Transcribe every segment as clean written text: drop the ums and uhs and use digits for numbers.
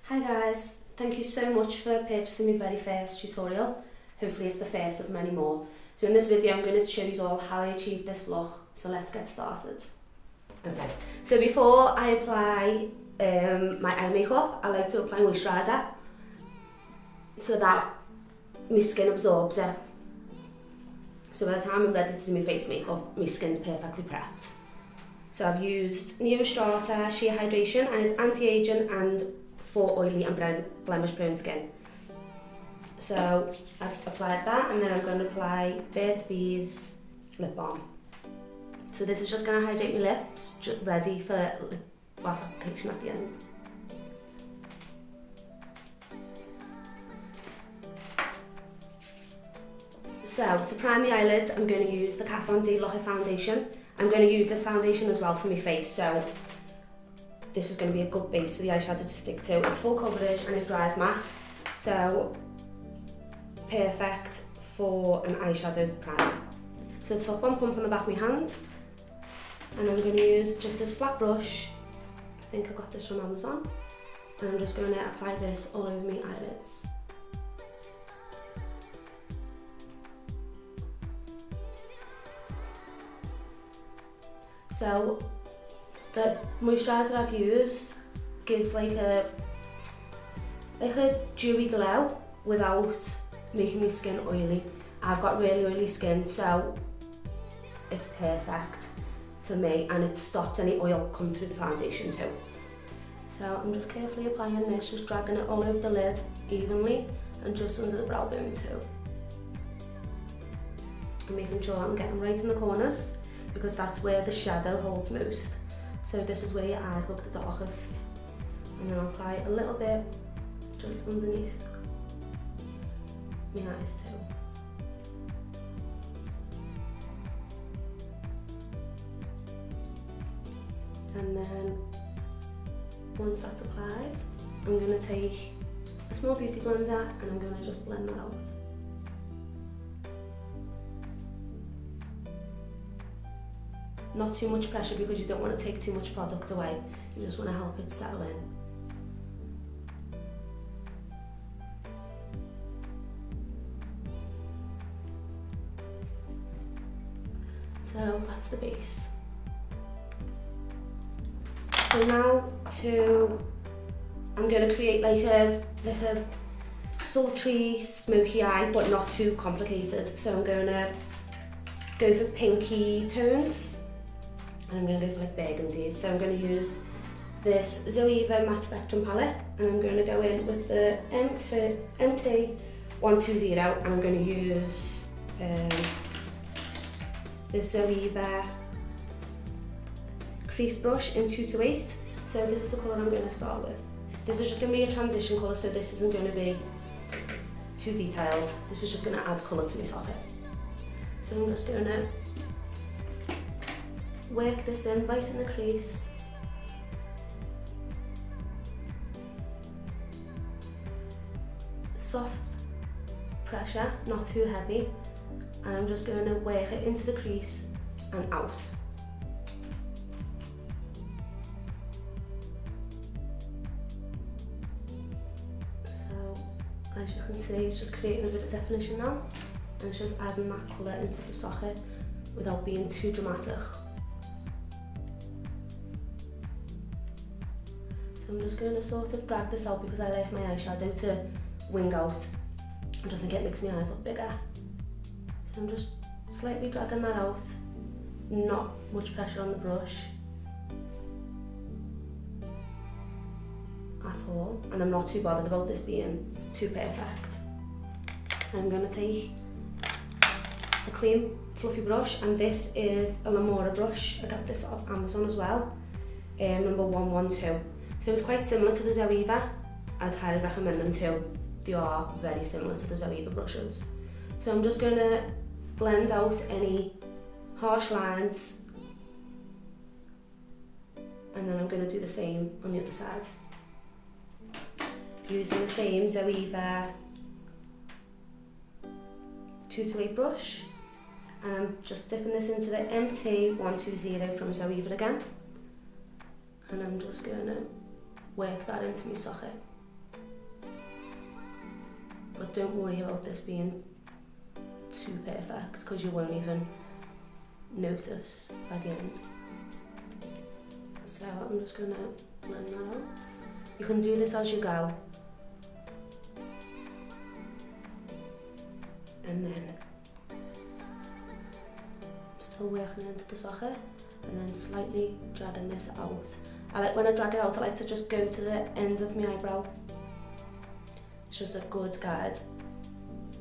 Hi guys, thank you so much for purchasing my very first tutorial. Hopefully it's the first of many more. So in this video I'm going to show you all how I achieved this look, so let's get started. Okay, so before I apply my eye makeup, I like to apply moisturiser so that my skin absorbs it. So by the time I'm ready to do my face makeup, my skin's perfectly prepped. So I've used Neostrata Sheer Hydration, and it's anti-aging and for oily and blemish prone skin. So I've applied that, and then I'm going to apply Burt's Bees lip balm. So this is just going to hydrate my lips, just ready for lip gloss application at the end. So to prime the eyelids, I'm going to use the Kat Von D Lock-It foundation. I'm going to use this foundation as well for my face, so this is going to be a good base for the eyeshadow to stick to. It's full coverage and it dries matte, so perfect for an eyeshadow primer. So top one pump on the back of my hand, and I'm going to use just this flat brush. I think I got this from Amazon, and I'm just going to apply this all over my eyelids. So the moisturiser I've used gives like a dewy glow without making my skin oily. I've got really oily skin, so it's perfect for me, and it stops any oil come through the foundation too. So I'm just carefully applying this, just dragging it all over the lid evenly and just under the brow bone too. And making sure I'm getting right in the corners, because that's where the shadow holds most. So this is where your eyes look the darkest. And then I'll apply a little bit just underneath my eyes too. And then once that's applied, I'm going to take a small beauty blender and I'm going to just blend that out. Not too much pressure, because you don't want to take too much product away. You just want to help it settle in. So that's the base. So now I'm going to create like a sultry, smoky eye, but not too complicated. So I'm going to go for pinky tones. And I'm going to go for like burgundies. So I'm going to use this ZOEVA Matte Spectrum palette, and I'm going to go in with the MT120, and I'm going to use this ZOEVA crease brush in 228. So this is the colour I'm going to start with. This is just going to be a transition colour, so this isn't going to be too detailed. This is just going to add colour to my socket. So I'm just going to work this in right in the crease. Soft pressure, not too heavy, and I'm just going to work it into the crease and out. So as you can see, it's just creating a bit of definition now, and it's just adding that colour into the socket without being too dramatic. So I'm just going to sort of drag this out, because I like my eyeshadow to wing out. I just think it makes my eyes look bigger. So I'm just slightly dragging that out, not much pressure on the brush at all, and I'm not too bothered about this being too perfect. I'm going to take a clean fluffy brush, and this is a Lamora brush. I got this off Amazon as well, number 112. So it's quite similar to the ZOEVA. I'd highly recommend them too. They are very similar to the ZOEVA brushes. So I'm just going to blend out any harsh lines, and then I'm going to do the same on the other side. Using the same ZOEVA 228 brush, and I'm just dipping this into the MT120 from ZOEVA again, and I'm just going to work that into my socket. don't worry about this being too perfect because you won't even notice by the end. So I'm just going to blend that out. You can do this as you go. And then still working into the socket and then slightly dragging this out. I like when I drag it out, I like to just go to the end of my eyebrow. It's just a good guide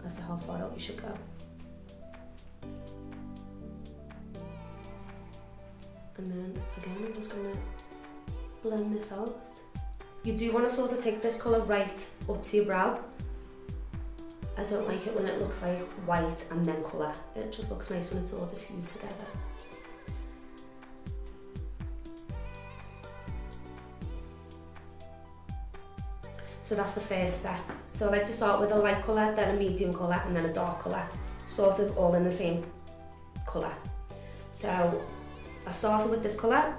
as to how far out you should go. And then again, I'm just going to blend this out. You do want to sort of take this colour right up to your brow. I don't like it when it looks like white and then colour. It just looks nice when it's all diffused together. So that's the first step. So I like to start with a light colour, then a medium colour and then a dark colour. Sort of all in the same colour. So I started with this colour.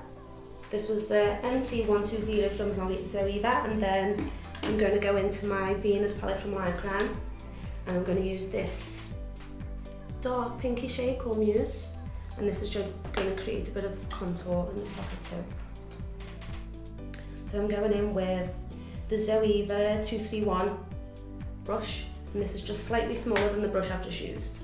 This was the NT120 from ZOEVA, and then I'm going to go into my Venus palette from INSTRAGRAM, and I'm going to use this dark pinky shade called Muse, and this is just going to create a bit of contour in the socket too. So I'm going in with the ZOEVA 231 brush, and this is just slightly smaller than the brush I've just used.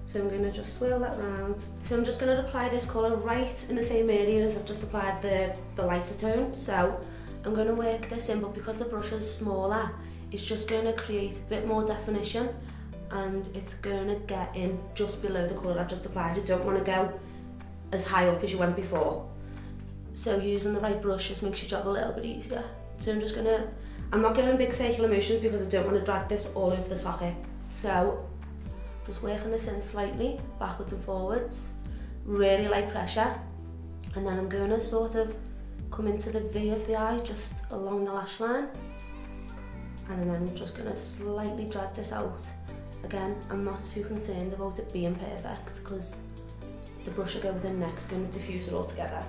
So I'm going to just swirl that round. So I'm just going to apply this colour right in the same area as I've just applied the lighter tone. So I'm going to work this in, but because the brush is smaller, it's just going to create a bit more definition, and it's going to get in just below the colour I've just applied. You don't want to go as high up as you went before. So using the right brush just makes your job a little bit easier. So I'm not going in big circular motions because I don't want to drag this all over the socket. So just working this in slightly, backwards and forwards, really light pressure, and then I'm going to sort of come into the V of the eye, just along the lash line, and then I'm just going to slightly drag this out. Again, I'm not too concerned about it being perfect because the brush I go with in next is going to diffuse it all together.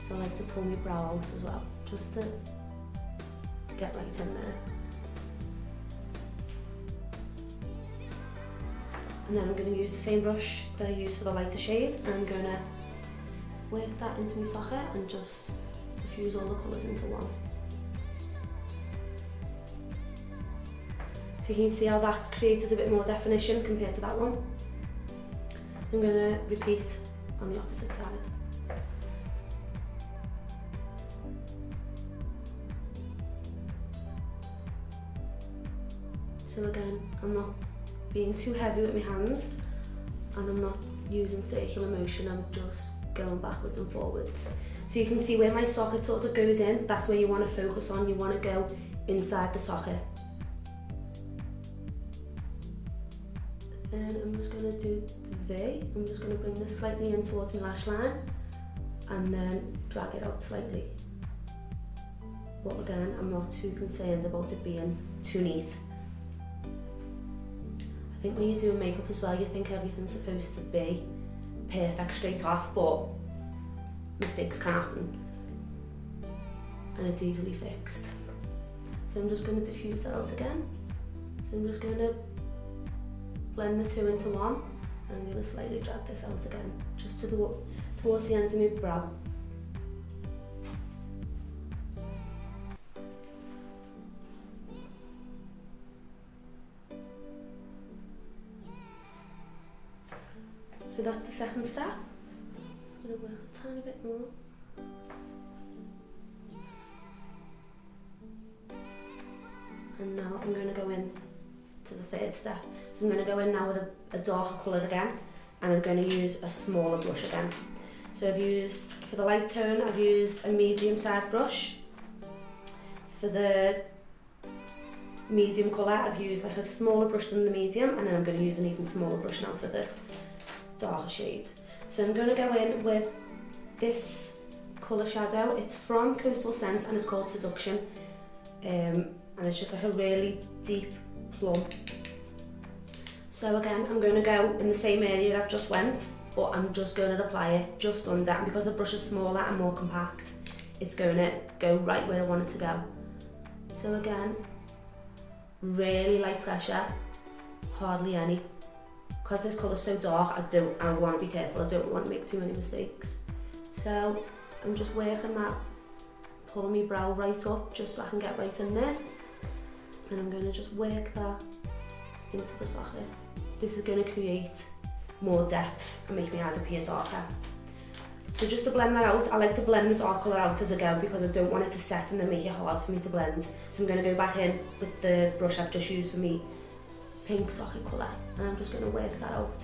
So I like to pull my brow out as well, just to get right in there. And then I'm going to use the same brush that I used for the lighter shade, and I'm going to work that into my socket and just diffuse all the colours into one. So you can see how that's created a bit more definition compared to that one. So I'm going to repeat on the opposite side. So again, I'm not being too heavy with my hands, and I'm not using circular motion, I'm just going backwards and forwards. So you can see where my socket sort of goes in, that's where you want to focus on, you want to go inside the socket. Then I'm just going to do the V, I'm just going to bring this slightly in towards my lash line, and then drag it out slightly. But again, I'm not too concerned about it being too neat. I think when you're doing makeup as well, you think everything's supposed to be perfect straight off, but mistakes can happen and it's easily fixed. So I'm just going to diffuse that out again. So I'm just going to blend the two into one, and I'm going to slightly drag this out again, just towards the ends of my brow. So that's the second step. I'm going to work a tiny bit more. And now I'm going to go in to the third step. So I'm going to go in now with a darker colour again, and I'm going to use a smaller brush again. So I've used, for the light tone, I've used a medium-sized brush. For the medium colour, I've used like a smaller brush than the medium, and then I'm going to use an even smaller brush now for the darker shade. So I'm going to go in with this colour shadow. It's from Coastal Scent and it's called Seduction, and it's just like a really deep plum. So again, I'm going to go in the same area I've just went, but I'm just going to apply it just under, and because the brush is smaller and more compact, it's going to go right where I want it to go. So again, really light pressure, hardly any. Because this colour's so dark, I want to be careful, I don't want to make too many mistakes. So I'm just working that, pulling my brow right up just so I can get right in there. And I'm going to just work that into the socket. This is going to create more depth and make my eyes appear darker. So just to blend that out, I like to blend the dark colour out as I go because I don't want it to set and then make it hard for me to blend. So I'm going to go back in with the brush I've just used for me pink socket colour, and I'm just going to work that out.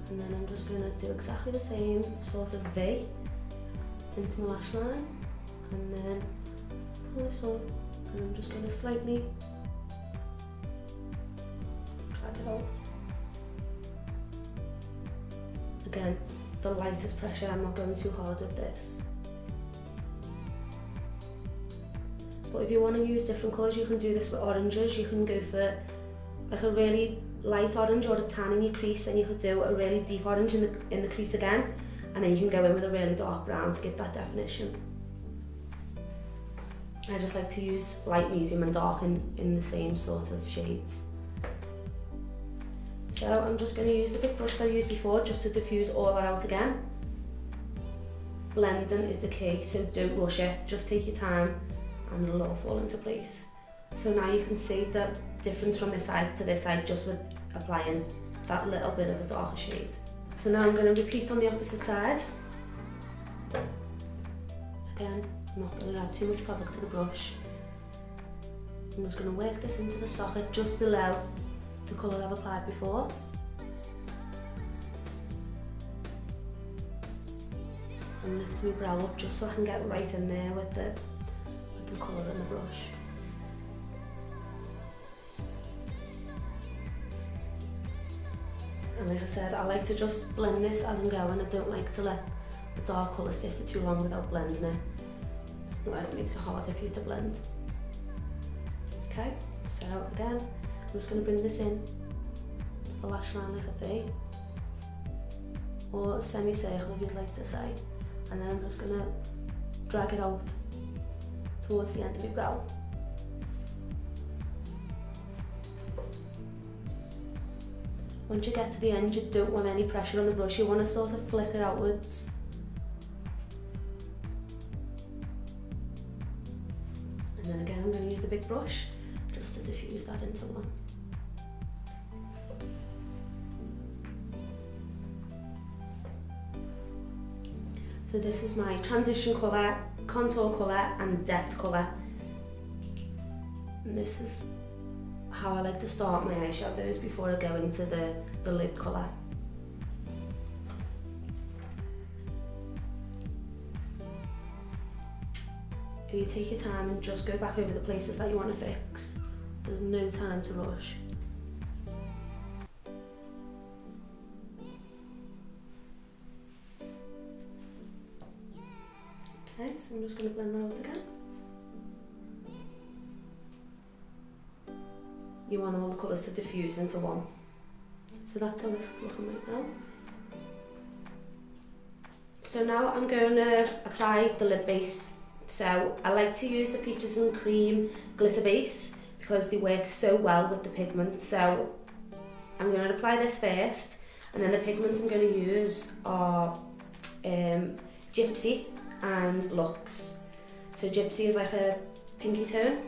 And then I'm just going to do exactly the same sort of V into my lash line, and then pull this up, and I'm just going to slightly drag it out. Again, the lightest pressure, I'm not going too hard with this. But if you want to use different colours, you can do this with oranges. You can go for like a really light orange or a tan in your crease, then you could do a really deep orange in the crease again, and then you can go in with a really dark brown to give that definition. I just like to use light, medium and dark in the same sort of shades. So I'm just going to use the big brush that I used before just to diffuse all that out again. Blending is the key, so don't rush it, just take your time and it'll all fall into place. So now you can see the difference from this side to this side just with applying that little bit of a darker shade. So now I'm going to repeat on the opposite side. Again, I'm not going to add too much product to the brush. I'm just going to work this into the socket just below the colour I've applied before. And lift my brow up just so I can get right in there with the colour in the brush. And like I said, I like to just blend this as I'm going. I don't like to let the dark colour sit for too long without blending it. Otherwise it makes it harder for you to blend. Okay, so again, I'm just going to bring this in the lash line like a V, or a semicircle if you'd like to say, and then I'm just going to drag it out towards the end of my brow. Once you get to the end, you don't want any pressure on the brush, you want to sort of flick it outwards. And then again, I'm going to use the big brush just to diffuse that into one. So this is my transition colour, contour colour and depth colour. And this is how I like to start my eyeshadows before I go into the lid colour. If you take your time and just go back over the places that you want to fix, there's no time to rush. Okay, so I'm just going to blend that out again. You want all the colours to diffuse into one. So that's how this is looking right now. So now I'm going to apply the lid base. So I like to use the Peaches and Cream glitter base because they work so well with the pigment. So I'm going to apply this first, and then the pigments I'm going to use are Gypsy and Luxe. So Gypsy is like a pinky tone,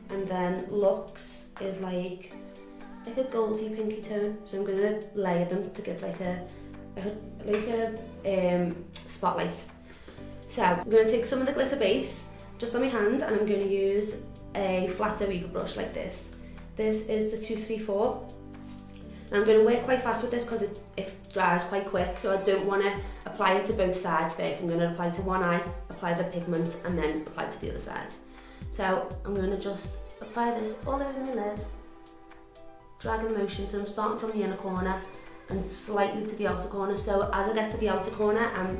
and then Luxe is like a goldy pinky tone. So I'm going to layer them to give like a spotlight. So I'm going to take some of the glitter base just on my hand, and I'm going to use a flat ZOEVA brush like this. This is the 234. And I'm going to work quite fast with this because it dries quite quick, so I don't want to apply it to both sides first. I'm going to apply to one eye, apply the pigment, and then apply to the other side. So I'm going to just apply this all over my lid, drag in motion, so I'm starting from the inner corner and slightly to the outer corner. So as I get to the outer corner, I'm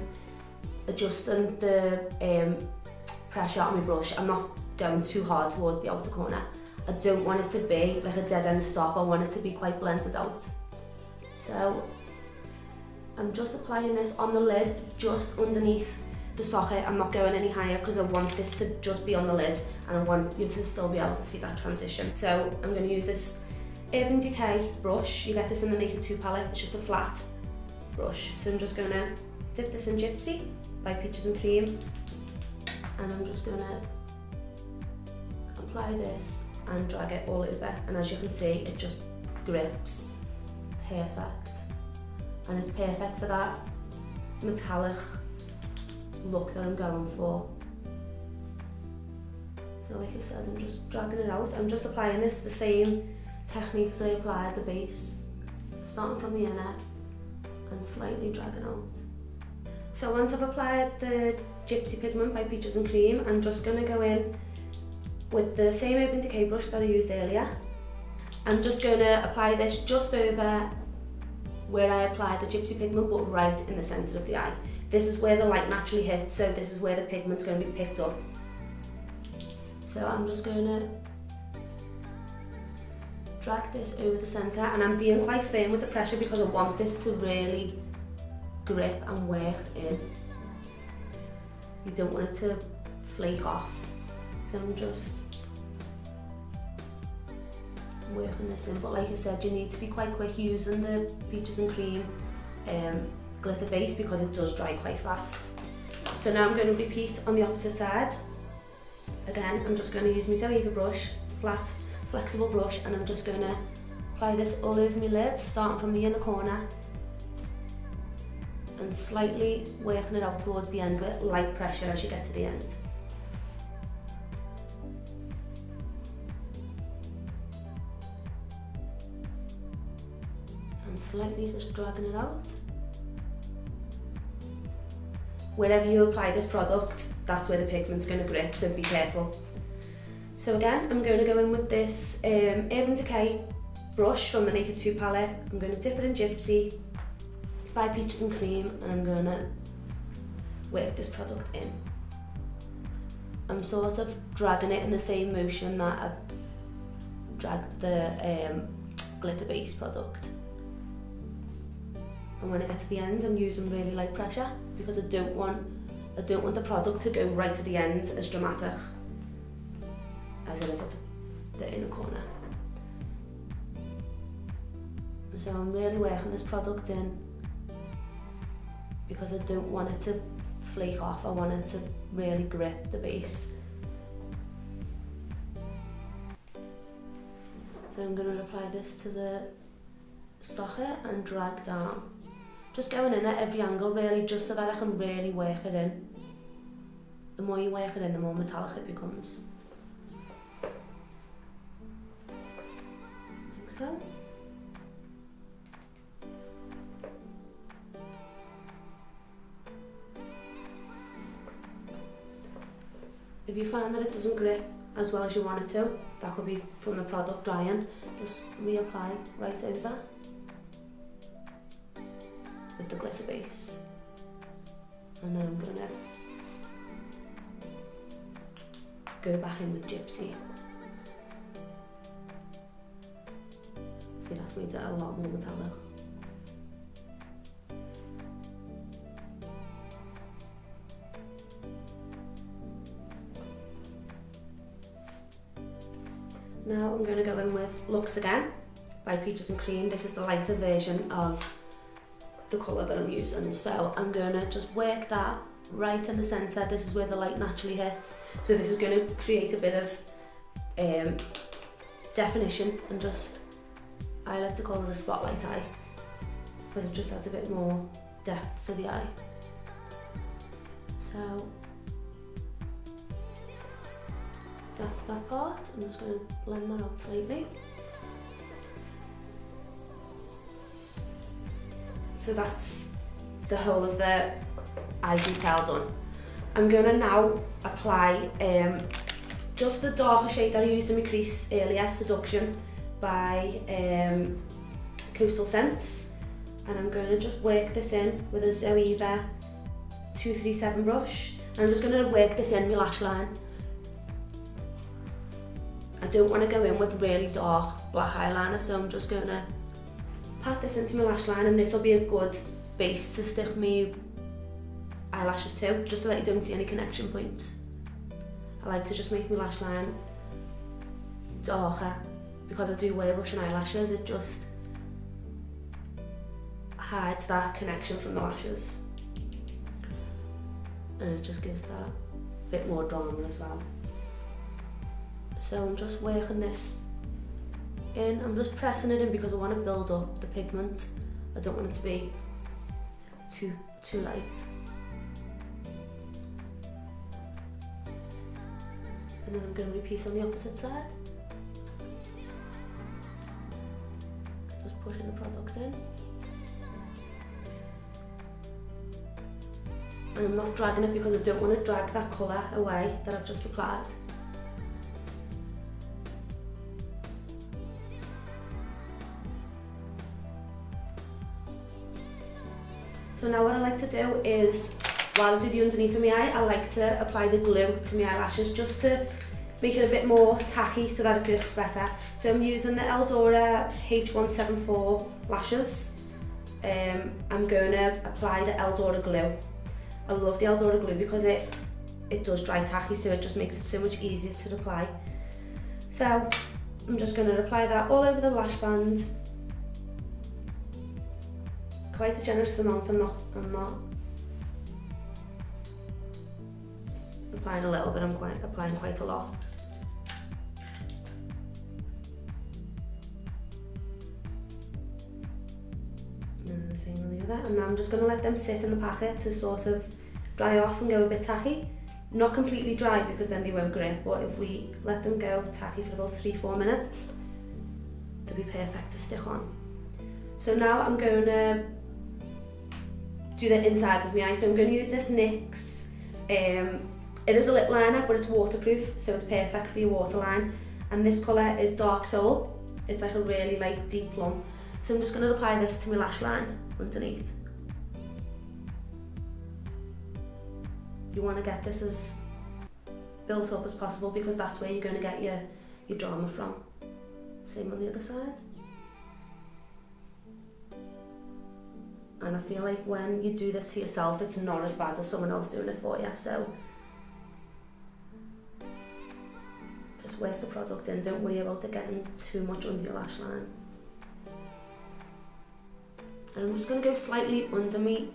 adjusting the pressure on my brush. I'm not going too hard towards the outer corner. I don't want it to be like a dead end stop, I want it to be quite blended out. So I'm just applying this on the lid, just underneath the socket. I'm not going any higher because I want this to just be on the lid and I want you to still be able to see that transition. So I'm going to use this Urban Decay brush. You get this in the Naked 2 palette. It's just a flat brush. So I'm just going to dip this in Gypsy by Peaches and Cream, and I'm just going to apply this and drag it all over, and as you can see it just grips perfect, and it's perfect for that metallic look that I'm going for. So like I said, I'm just dragging it out. I'm just applying this the same technique as I applied the base, starting from the inner and slightly dragging out. So once I've applied the Gypsy Pigment by Peaches and Cream, I'm just going to go in with the same Urban Decay brush that I used earlier. I'm just going to apply this just over where I applied the Gypsy Pigment, but right in the centre of the eye. This is where the light naturally hits, so this is where the pigment's going to be picked up. So I'm just going to drag this over the centre, and I'm being quite firm with the pressure because I want this to really grip and work in. You don't want it to flake off. So I'm just working this in, but like I said, you need to be quite quick using the Peaches and Cream glitter base because it does dry quite fast. So now I'm going to repeat on the opposite side. Again, I'm just going to use my ZOEVA brush, flat, flexible brush, and I'm just going to apply this all over my lid, starting from the inner corner and slightly working it out towards the end with light pressure as you get to the end. And slightly just dragging it out. Wherever you apply this product, that's where the pigment's going to grip, so be careful. So again, I'm going to go in with this Urban Decay brush from the Naked 2 palette. I'm going to dip it in Gypsy by Peaches and Cream, and I'm going to work this product in. I'm sort of dragging it in the same motion that I dragged the glitter base product. And when I get to the end, I'm using really light pressure because I don't want the product to go right to the end as dramatic as it is at the inner corner. So I'm really working this product in because I don't want it to flake off. I want it to really grip the base. So I'm going to apply this to the socket and drag down. Just going in at every angle really, just so that I can really work it in. The more you work it in, the more metallic it becomes. Like so. If you find that it doesn't grip as well as you want it to, that could be from the product drying, just reapply right over with the glitter base. And then I'm going to go back in with Gypsy. See, that's made it a lot more metallic. Now I'm going to go in with Luxe again by Peaches and Cream. This is the lighter version of the colour that I'm using. So I'm going to just work that right in the centre. This is where the light naturally hits. So this is going to create a bit of definition, and just, I like to call it a spotlight eye because it just adds a bit more depth to the eye. So that's that part. I'm just going to blend that out slightly. So that's the whole of the eye detail done. I'm going to now apply just the darker shade that I used in my crease earlier, Seduction by Coastal Scents, and I'm going to just work this in with a ZOEVA 237 brush. And I'm just going to work this in my lash line. I don't want to go in with really dark black eyeliner, so I'm just going to pat this into my lash line, and this will be a good base to stick my eyelashes to, just so that you don't see any connection points. I like to just make my lash line darker because I do wear Russian eyelashes. It just hides that connection from the lashes, and it just gives that bit more drama as well. So I'm just working this in. I'm just pressing it in because I want to build up the pigment. I don't want it to be too light. And then I'm going to repeat on the opposite side. Just pushing the product in. And I'm not dragging it because I don't want to drag that colour away that I've just applied. So now what I like to do is, while I do the underneath of my eye, I like to apply the glue to my eyelashes just to make it a bit more tacky so that it grips better. So I'm using the Eldora H174 lashes. I'm going to apply the Eldora glue. I love the Eldora glue because it does dry tacky, so it just makes it so much easier to apply. So I'm just going to apply that all over the lash band. Quite a generous amount. I'm not applying a little bit, I'm applying quite a lot. And the same on the other. And now I'm just going to let them sit in the packet to sort of dry off and go a bit tacky. Not completely dry because then they won't grip, but if we let them go tacky for about 3-4 minutes, they'll be perfect to stick on. So now I'm going to do the inside of my eye. So I'm going to use this NYX. It is a lip liner, but it's waterproof, so it's perfect for your waterline. And this colour is Dark Soul. It's like a really deep plum. So I'm just going to apply this to my lash line underneath. You want to get this as built up as possible because that's where you're going to get your drama from. Same on the other side. And I feel like when you do this to yourself, it's not as bad as someone else doing it for you. So just work the product in, don't worry about it getting too much under your lash line. And I'm just going to go slightly under my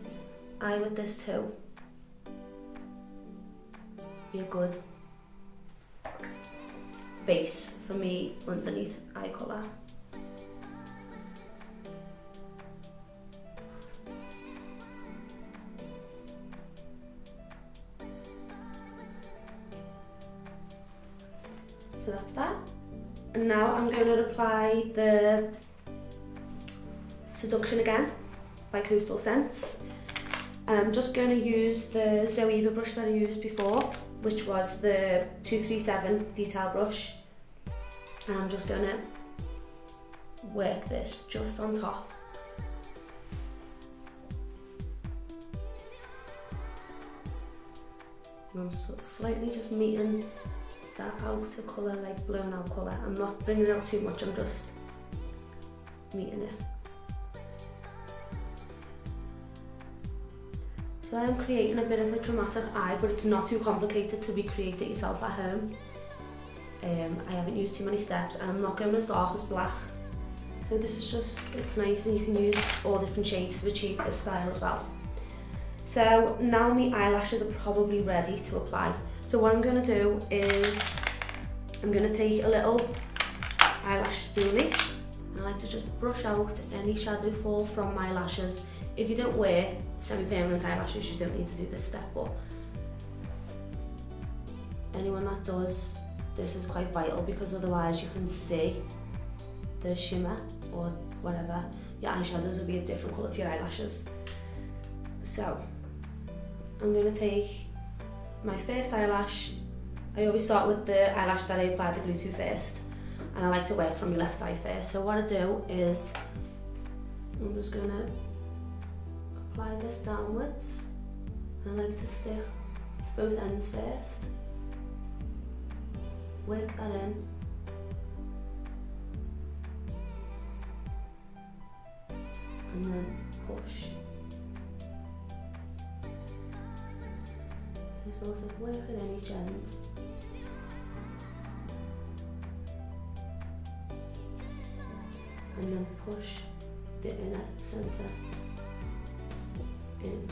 eye with this too. Be a good base for me underneath eye colour. So that's that. And now I'm going to apply the Seduction again by Coastal Scents. And I'm just going to use the ZOEVA brush that I used before, which was the 237 detail brush. And I'm just going to work this just on top. And I'm slightly just meeting that outer colour, like blown out colour. I'm not bringing it out too much, I'm just meeting it. So I'm creating a bit of a dramatic eye, but it's not too complicated to recreate it yourself at home. I haven't used too many steps, and I'm not going as dark as black. So this is just, it's nice, and you can use all different shades to achieve this style as well. So now my eyelashes are probably ready to apply. So what I'm going to do is, I'm going to take a little eyelash spoolie, and I like to just brush out any shadow fall from my lashes. If you don't wear semi-permanent eyelashes, you don't need to do this step, but anyone that does, this is quite vital because otherwise you can see the shimmer or whatever. Your eyeshadows will be a different colour to your eyelashes. So I'm going to take my first eyelash. I always start with the eyelash that I applied the glue to first, and I like to work from my left eye first. So what I do is, I'm just going to apply this downwards, and I like to stick both ends first. Work that in. and then push. So sort of work at each end. And then push the inner centre in.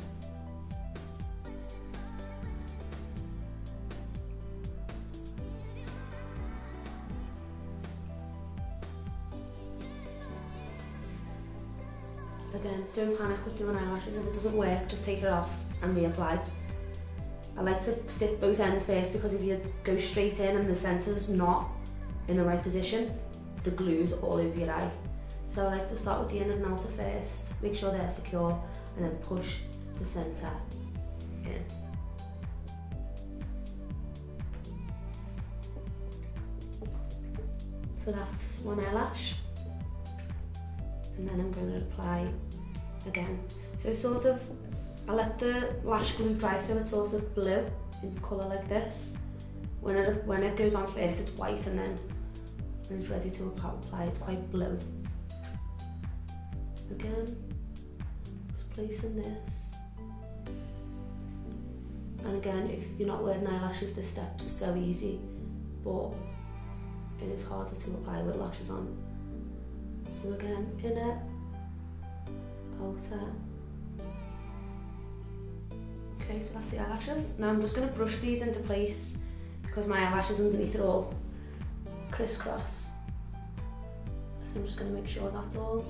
Again, don't panic with doing eyelashes. If it doesn't work, just take it off and reapply. I like to stick both ends first because if you go straight in and the centre's not in the right position, the glue's all over your eye. So I like to start with the inner and outer first, make sure they're secure, and then push the centre in. So that's one eyelash. And then I'm going to apply again. So sort of, I let the lash glue dry so it's sort of blue in colour like this. When it goes on first it's white, and then when it's ready to apply it's quite blue. Again, just placing this. And again, if you're not wearing eyelashes, this step's so easy, but it is harder to apply with lashes on. So again, inner, outer. Okay, so that's the eyelashes. Now I'm just going to brush these into place because my eyelashes underneath are all crisscross. So I'm just going to make sure that's all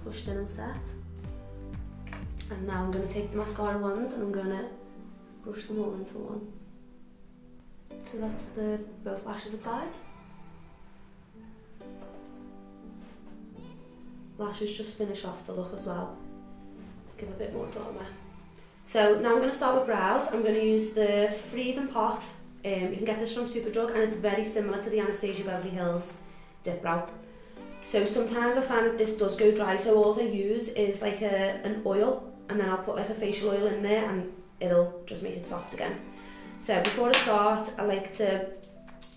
pushed in and set. And now I'm going to take the mascara ones and I'm going to brush them all into one. So that's both lashes applied. Lashes just finish off the look as well, give a bit more drama. So now I'm going to start with brows. I'm going to use the Freezing Pot. You can get this from Superdrug, and it's very similar to the Anastasia Beverly Hills Dip Brow. So sometimes I find that this does go dry, so all I use is like an oil, and then I'll put like a facial oil in there and it'll just make it soft again. So before I start, I like to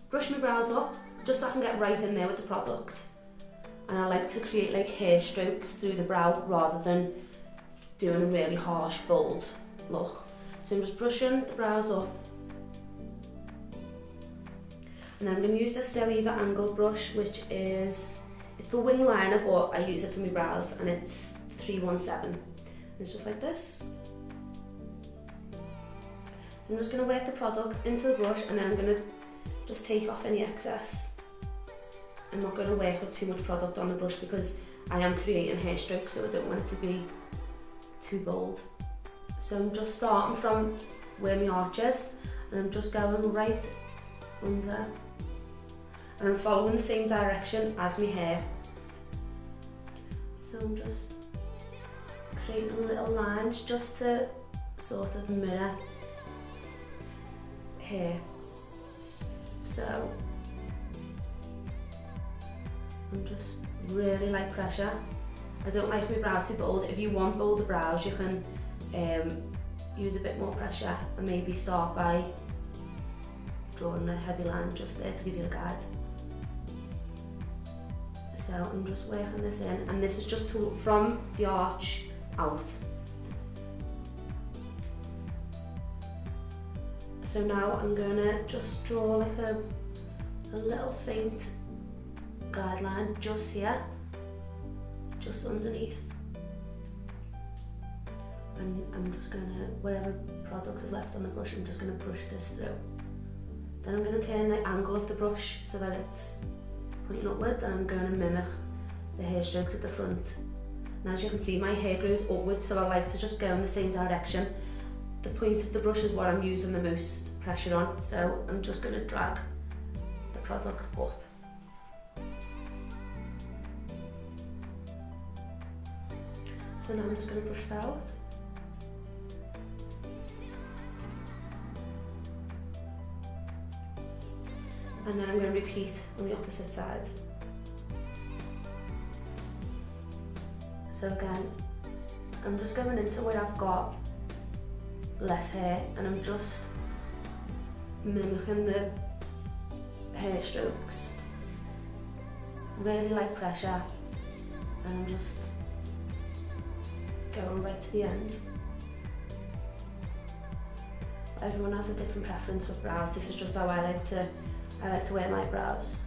brush my brows up just so I can get right in there with the product. And I like to create like hair strokes through the brow rather than doing a really harsh, bold look. So I'm just brushing the brows up. And then I'm going to use this ZOEVA angle brush, which is, it's for wing liner, but I use it for my brows, and it's 317. It's just like this. So I'm just going to work the product into the brush, and then I'm going to just take off any excess. I'm not going to work with too much product on the brush because I am creating hair strokes, so I don't want it to be too bold. So I'm just starting from where my arch is, and I'm just going right under, and I'm following the same direction as my hair. So I'm just creating little lines just to sort of mirror hair. So I'm just really like pressure. I don't like my brows too bold. If you want bolder brows, you can use a bit more pressure and maybe start by drawing a heavy line just there to give you a guide. So I'm just working this in, and this is just from the arch out. So now I'm gonna just draw like a little faint guideline just here, just underneath, and I'm just gonna, whatever products are left on the brush, I'm just gonna brush this through. Then I'm gonna turn the angle of the brush so that it's pointing upwards, and I'm gonna mimic the hair strokes at the front. And as you can see, my hair grows upwards, so I like to just go in the same direction. The point of the brush is what I'm using the most pressure on, so I'm just gonna drag the product up. So now I'm just going to brush that out. And then I'm going to repeat on the opposite side. So again, I'm just going into where I've got less hair, and I'm just mimicking the hair strokes. Really light pressure, and I'm just going right to the end. Everyone has a different preference with brows. This is just how I like to wear my brows.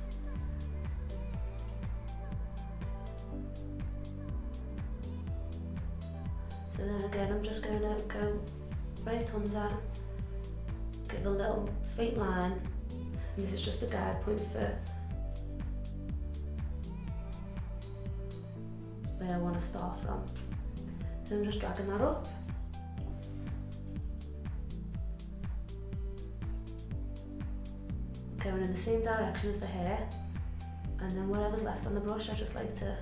So then again, I'm just going to go right under, give a little faint line, and this is just a guide point for where I want to start from. So I'm just dragging that up. Going in the same direction as the hair, and then whatever's left on the brush, I just like to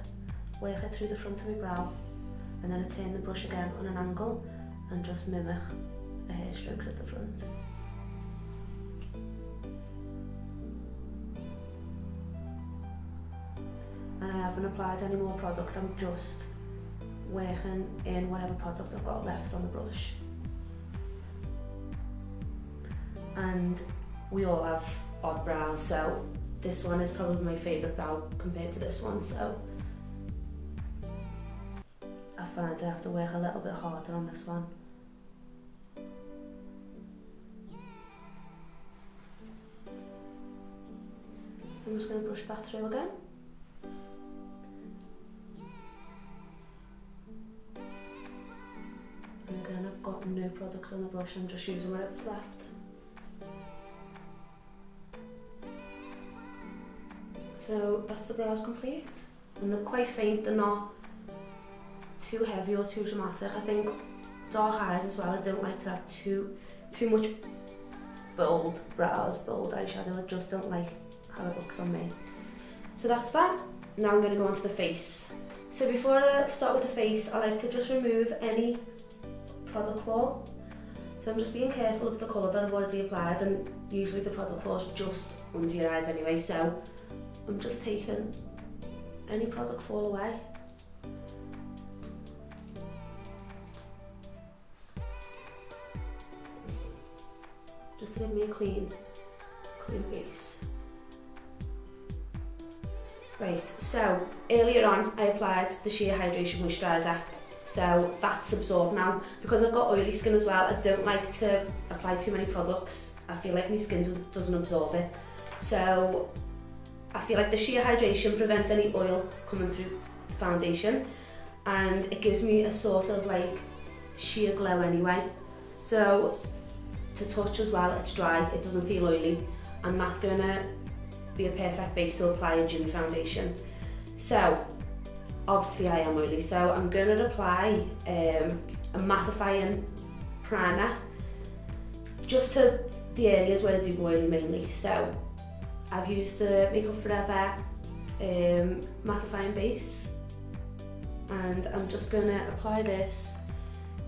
work it through the front of my brow, and then I turn the brush again on an angle and just mimic the hair strokes at the front. And I haven't applied any more product, I'm just working in whatever product I've got left on the brush. And we all have odd brows, so this one is probably my favourite brow compared to this one, so I find I have to work a little bit harder on this one. I'm just going to brush that through again. And again, I've got no products on the brush, I'm just using whatever's left. So that's the brows complete, and they're quite faint, they're not too heavy or too dramatic. I think dark eyes as well, I don't like to have too much bold brows, bold eyeshadow, I just don't like how it looks on me. So that's that. Now I'm going to go on to the face. So before I start with the face, I like to just remove any product fall. So I'm just being careful of the colour that I've already applied, and usually the product falls just under your eyes anyway, so I'm just taking any product fall away. Just to give me a clean base. Right, so earlier on I applied the Sheer Hydration Moisturiser, so that's absorbed now. Because I've got oily skin as well, I don't like to apply too many products. I feel like my skin doesn't absorb it. So I feel like the Sheer Hydration prevents any oil coming through the foundation, and it gives me a sort of like sheer glow anyway. So to touch as well, it's dry, it doesn't feel oily, and that's going to be a perfect base to apply a dewy foundation. So obviously I am oily, so I'm going to apply a mattifying primer just to the areas where I do oily mainly. So I've used the Makeup Forever mattifying base, and I'm just going to apply this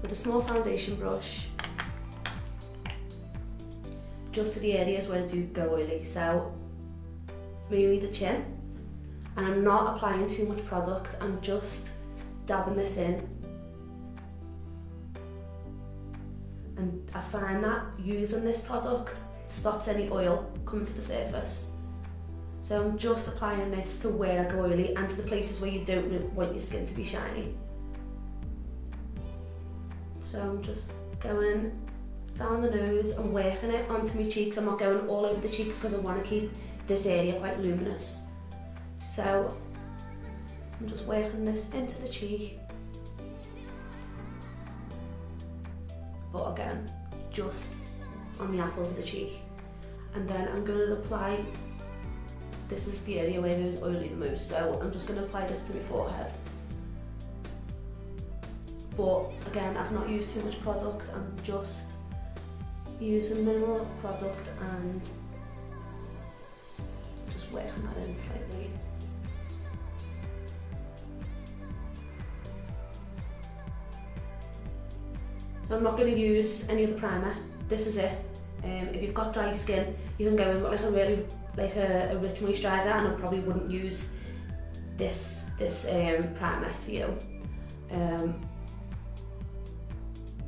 with a small foundation brush just to the areas where I do go oily, so mainly the chin. And I'm not applying too much product, I'm just dabbing this in. And I find that using this product stops any oil coming to the surface. So I'm just applying this to where I go oily and to the places where you don't want your skin to be shiny. So I'm just going down the nose and working it onto my cheeks. I'm not going all over the cheeks because I want to keep this area quite luminous. So I'm just working this into the cheek. But again, just on the apples of the cheek. And then I'm going to apply, this is the area where it is oily the most, so I'm just going to apply this to my forehead. But again, I've not used too much product, I'm just using minimal product and just working that in slightly. So I'm not going to use any other primer, this is it. If you've got dry skin, you can go in with like a rich moisturiser, and I probably wouldn't use this primer for you. And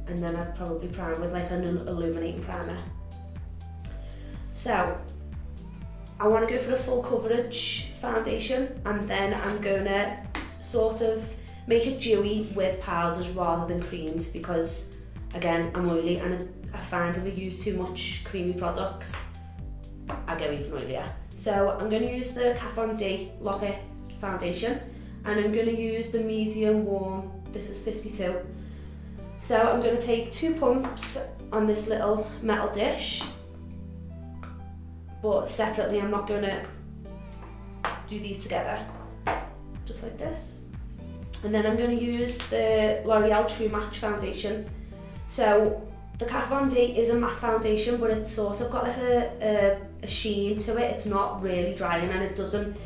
then I'd probably prime with like an illuminating primer. So I want to go for a full coverage foundation, and then I'm going to sort of make it dewy with powders rather than creams because, again, I'm oily and I find if I use too much creamy products, I go even oilier. So I'm going to use the Kat Von D Lock It foundation and I'm going to use the medium warm, this is 52. So I'm going to take 2 pumps on this little metal dish, but separately. I'm not going to do these together, just like this. And then I'm going to use the L'Oreal True Match foundation. So the Kat Von D is a matte foundation, but it's sort of got like a sheen to it. It's not really drying and it doesn't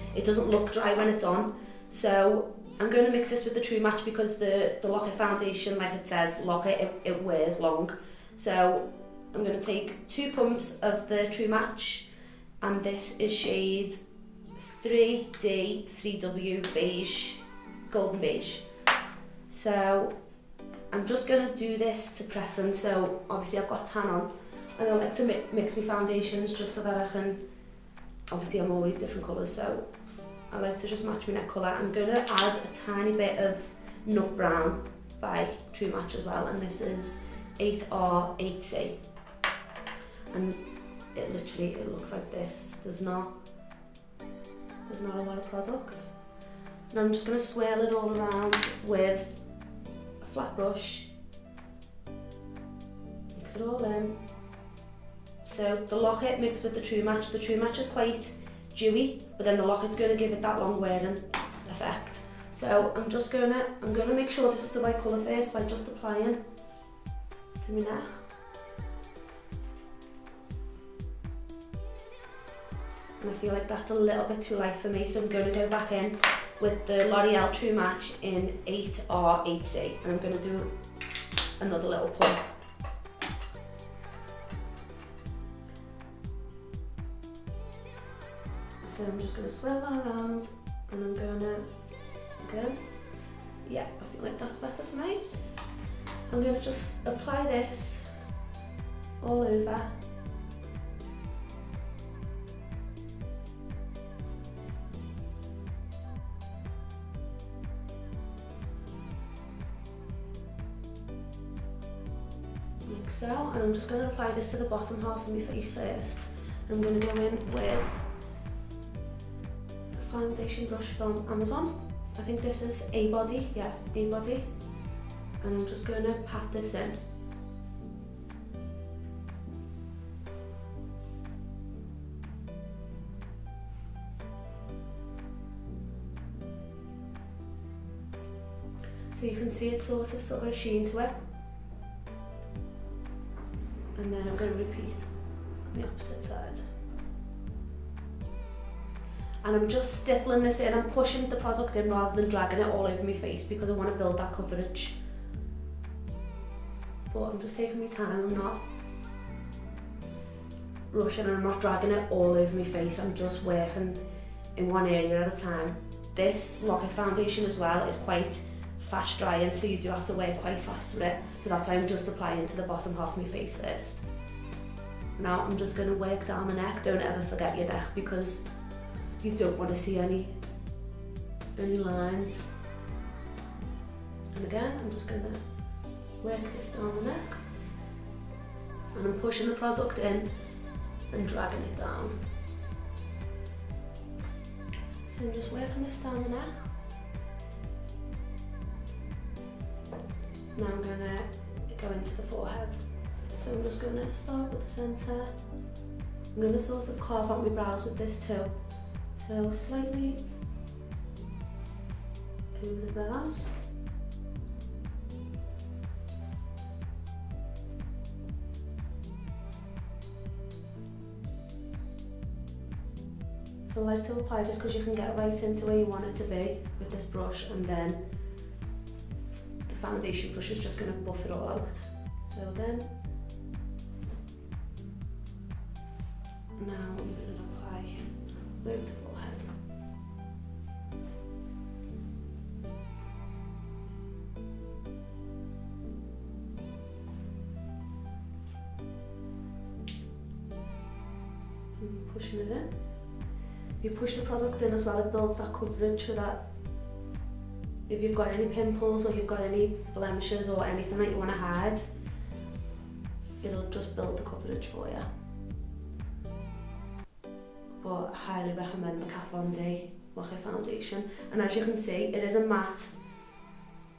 look dry when it's on. So I'm going to mix this with the True Match because the Lock It foundation, like it says, lock it wears long. So I'm going to take 2 pumps of the True Match, and this is shade 3D 3W beige, golden beige. So I'm just going to do this to preference. So obviously I've got tan on and I like to mix my foundations just so that I can, obviously I'm always different colours, so I like to just match my neck colour. I'm going to add a tiny bit of Nut Brown by True Match as well, and this is 8R 8C. And it looks like this. There's not a lot of product. And I'm just going to swirl it all around with a flat brush. Mix it all in. So the Lock It mixed with the True Match. The True Match is quite dewy, but then the Lock It's going to give it that long wearing effect. So I'm going to make sure this is the right colour first by just applying to my neck. And I feel like that's a little bit too light for me, so I'm going to go back in with the L'Oreal True Match in 8R 8C, and I'm going to do another little pump. So I'm just going to swirl that around, and I'm going to, again, yeah, I feel like that's better for me. I'm going to just apply this all over. Like so, and I'm just going to apply this to the bottom half of my face first. I'm going to go in with a foundation brush from Amazon. I think this is A-Body, yeah, A-Body. And I'm just going to pat this in. So you can see it's sort of a sheen to it. And then I'm going to repeat on the opposite side. And I'm just stippling this in. I'm pushing the product in rather than dragging it all over my face because I want to build that coverage. But I'm just taking my time. I'm not rushing and I'm not dragging it all over my face. I'm just working in one area at a time. This Lock It foundation as well is quite fast drying, so you do have to work quite fast with it. So that's why I'm just applying to the bottom half of my face first. Now I'm just going to work down the neck. Don't ever forget your neck because you don't want to see any lines. And again, I'm just going to work this down the neck. And I'm pushing the product in and dragging it down. So I'm just working this down the neck. Now I'm going to go into the forehead. So I'm just going to start with the centre. I'm going to sort of carve out my brows with this too. So slightly over the brows. So I like to apply this because you can get right into where you want it to be with this brush, and then the foundation brush is just going to buff it all out. So then, now I'm going to apply over the forehead. And pushing it in. You push the product in as well, it builds that coverage so that if you've got any pimples or you've got any blemishes or anything that you want to hide, it'll just build the coverage for you. But I highly recommend the Kat Von D Luxe foundation, and as you can see, it is a matte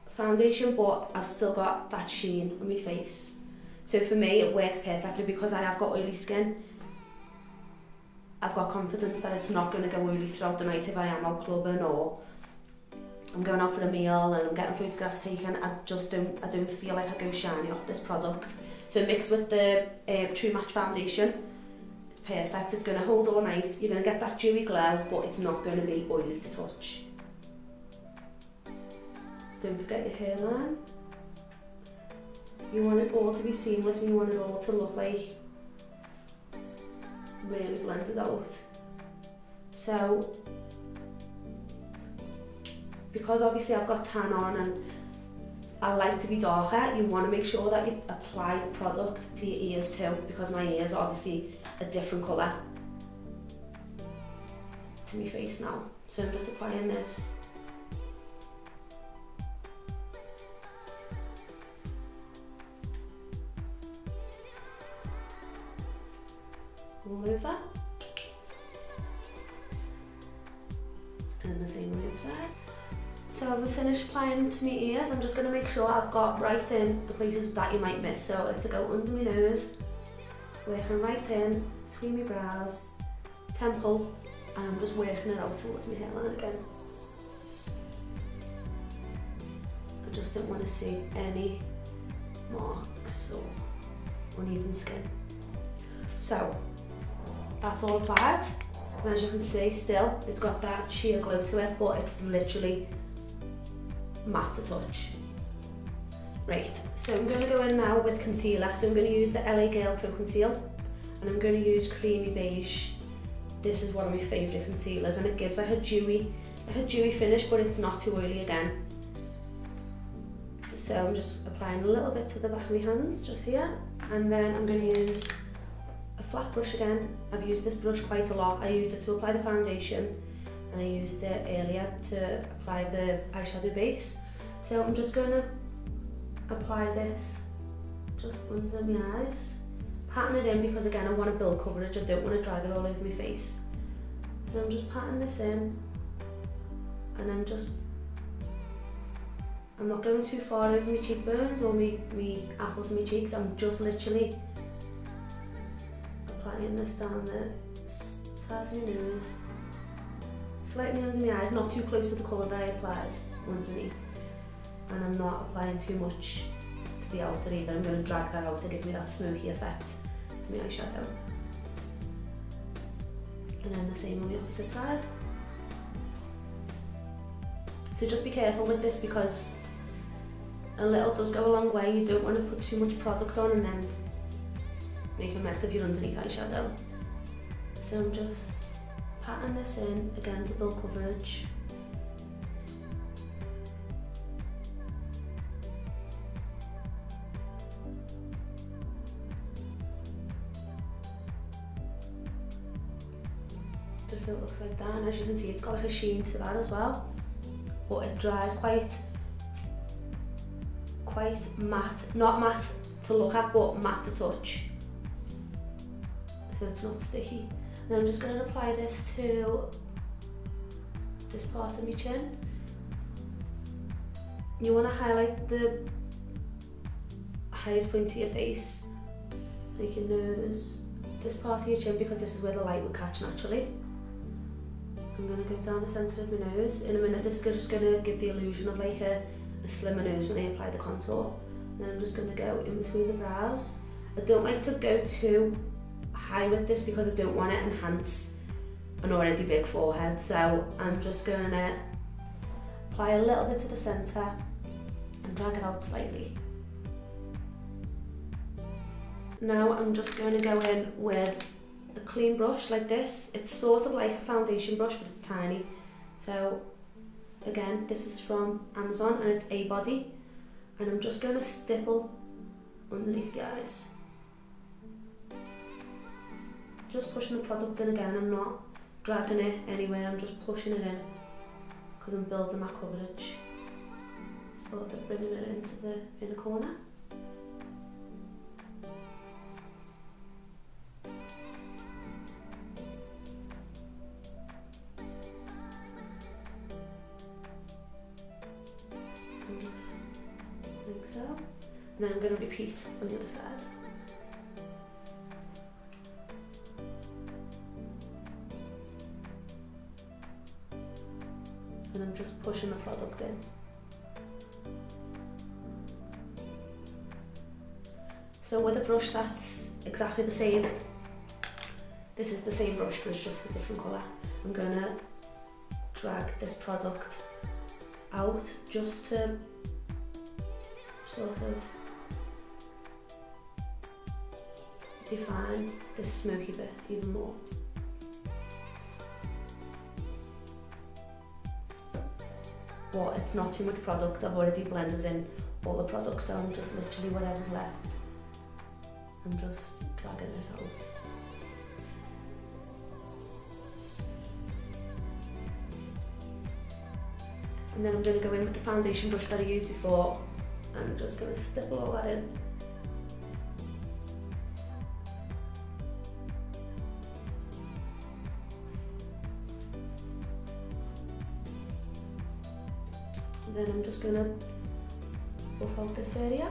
foundation, but I've still got that sheen on my face. So for me, it works perfectly because I have got oily skin. I've got confidence that it's not going to go oily throughout the night if I am out clubbing or I'm going out for a meal and I'm getting photographs taken. I don't feel like I go shiny off this product. So mixed with the True Match foundation, it's perfect. It's going to hold all night. You're going to get that dewy glow, but it's not going to be oily to touch. Don't forget your hairline. You want it all to be seamless and you want it all to look like really blended out. So, because obviously I've got tan on and I like to be darker, you want to make sure that you apply the product to your ears too, because my ears are obviously a different colour to my face now. So I'm just applying this. All over. And then the same on the inside. So I've finished applying to my ears. I'm just going to make sure I've got right in the places that you might miss. So I like to go under my nose, working right in between my brows, temple, and I'm just working it out towards my hairline again. I just don't want to see any marks or uneven skin. So that's all applied, and as you can see, still it's got that sheer glow to it, but it's literally matte to touch. Right, so I'm going to go in now with concealer. So I'm going to use the LA Girl Pro Conceal, and I'm going to use Creamy Beige. This is one of my favourite concealers, and it gives like a dewy finish, but it's not too oily again. So I'm just applying a little bit to the back of my hands, just here, and then I'm going to use a flat brush again. I've used this brush quite a lot. I used it to apply the foundation, and I used it earlier to apply the eyeshadow base. So I'm just going to apply this just under my eyes, patting it in because again I want to build coverage. I don't want to drag it all over my face. So I'm just patting this in, and I'm not going too far over my cheekbones or my apples and my cheeks. I'm just literally applying this down the side of my nose, slightly under my eyes, not too close to the colour that I applied underneath, and I'm not applying too much to the outer either. I'm going to drag that out to give me that smoky effect to my eyeshadow. And then the same on the opposite side. So just be careful with this because a little does go a long way. You don't want to put too much product on and then make a mess of your underneath eyeshadow. So I'm just patting this in again to build coverage. Just so it looks like that, and as you can see it's got like a sheen to that as well, but it dries quite matte, not matte to look at but matte to touch, so it's not sticky. And then I'm just going to apply this to this part of my chin. You want to highlight the highest point of your face, like your nose, this part of your chin, because this is where the light will catch naturally. I'm going to go down the centre of my nose. In a minute this is just going to give the illusion of like a slimmer nose when I apply the contour. And then I'm just going to go in between the brows. I don't like to go too high with this because I don't want to enhance an already big forehead, so I'm just going to apply a little bit to the centre and drag it out slightly. Now I'm just going to go in with a clean brush like this. It's sort of like a foundation brush but it's tiny. So again, this is from Amazon and it's A body, and I'm just going to stipple underneath the eyes. Just pushing the product in again. I'm not dragging it anywhere, I'm just pushing it in because I'm building that coverage. sort of bringing it into the inner corner. And just like so. And then I'm going to repeat on the other side. And I'm just pushing the product in. So with a brush that's exactly the same, this is the same brush but it's just a different colour, I'm going to drag this product out just to sort of define this smoky bit even more. But it's not too much product, I've already blended in all the products, so I'm just literally whatever's left, I'm just dragging this out. And then I'm going to go in with the foundation brush that I used before, and I'm just going to stipple all that in. And then I'm just going to buff out this area.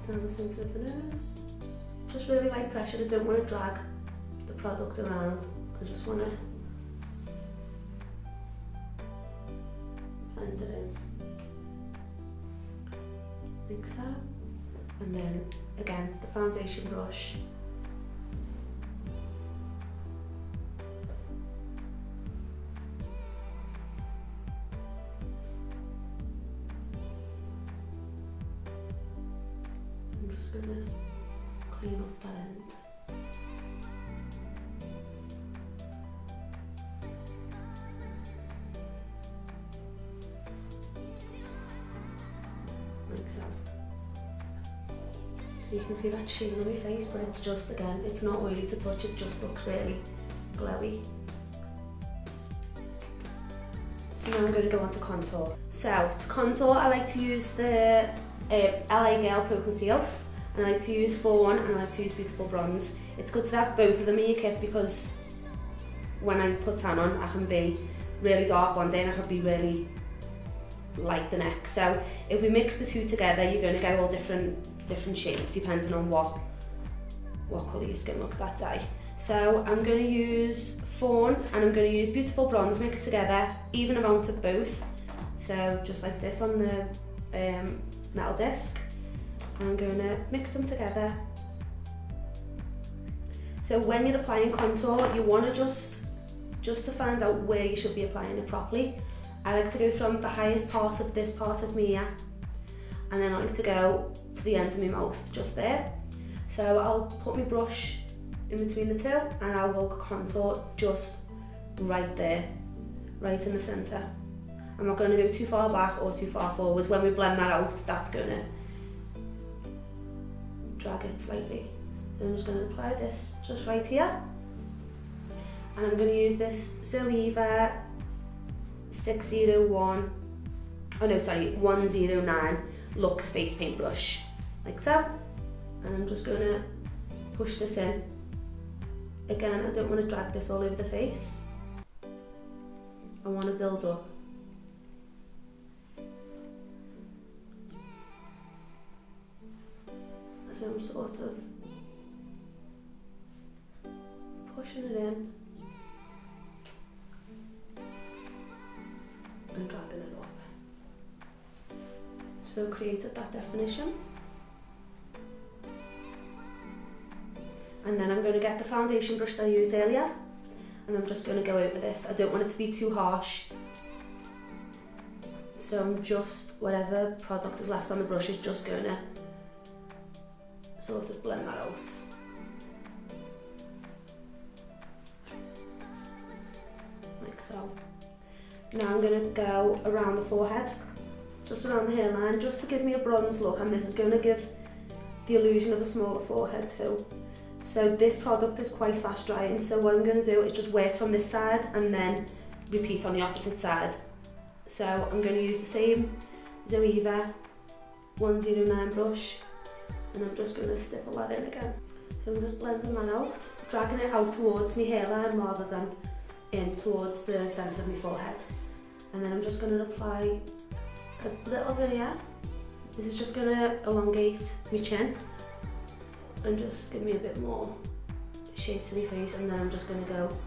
Down the centre of the nose. Just really light pressure, I don't want to drag the product around, I just want to blend it in. Like so. And then again, the foundation brush. I'm just going to clean up that end. Like so. So you can see that sheen on my face, but it's just, again, it's not oily to touch, it just looks really glowy. So now I'm going to go on to contour. So to contour, I like to use the LA Girl Pro Conceal. And I like to use Fawn and I like to use Beautiful Bronze. It's good to have both of them in your kit because when I put tan on, I can be really dark one day and I can be really light the next. So if we mix the two together, you're going to get all different shades depending on what colour your skin looks that day. So I'm going to use Fawn and I'm going to use Beautiful Bronze mixed together, even amount of both. So just like this on the metal disc. I'm going to mix them together. So when you're applying contour, you want to just to find out where you should be applying it properly. I like to go from the highest part of this part of my ear, and then I like to go to the end of my mouth, just there. So I'll put my brush in between the two, and I will contour just right there, right in the centre. I'm not going to go too far back or too far forwards. When we blend that out, that's going to drag it slightly. So I'm just going to apply this just right here, and I'm going to use this ZOEVA 109 Luxe Face Paint Brush, like so, and I'm just going to push this in. Again, I don't want to drag this all over the face, I want to build up. So I'm sort of pushing it in and dragging it up. So created that definition. And then I'm going to get the foundation brush that I used earlier and I'm just going to go over this. I don't want it to be too harsh. So I'm just, whatever product is left on the brush is just going to sort of blend that out. Like so. Now I'm going to go around the forehead, just around the hairline, just to give me a bronze look, and this is going to give the illusion of a smaller forehead too. So this product is quite fast drying, so what I'm going to do is just work from this side and then repeat on the opposite side. So I'm going to use the same ZOEVA 109 brush, and I'm just going to stipple that in again. So I'm just blending that out, dragging it out towards my hairline rather than in towards the centre of my forehead. And then I'm just going to apply a little bit here. This is just going to elongate my chin and just give me a bit more shape to my face, and then I'm just going to go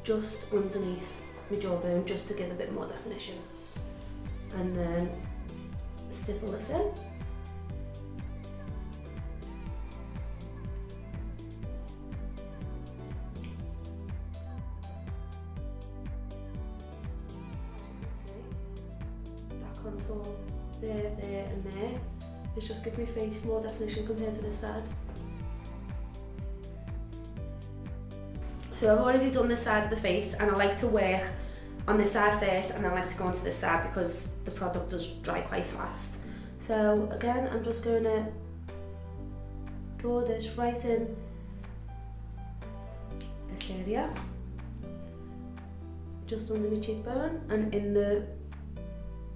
just underneath my jawbone just to give a bit more definition. And then stipple this in. That contour there, there and there. It's just give my face more definition compared to this side. So I've already done this side of the face, and I like to work on this side first and then I like to go onto this side because the product does dry quite fast. So again, I'm just going to draw this right in this area, just under my cheekbone and in the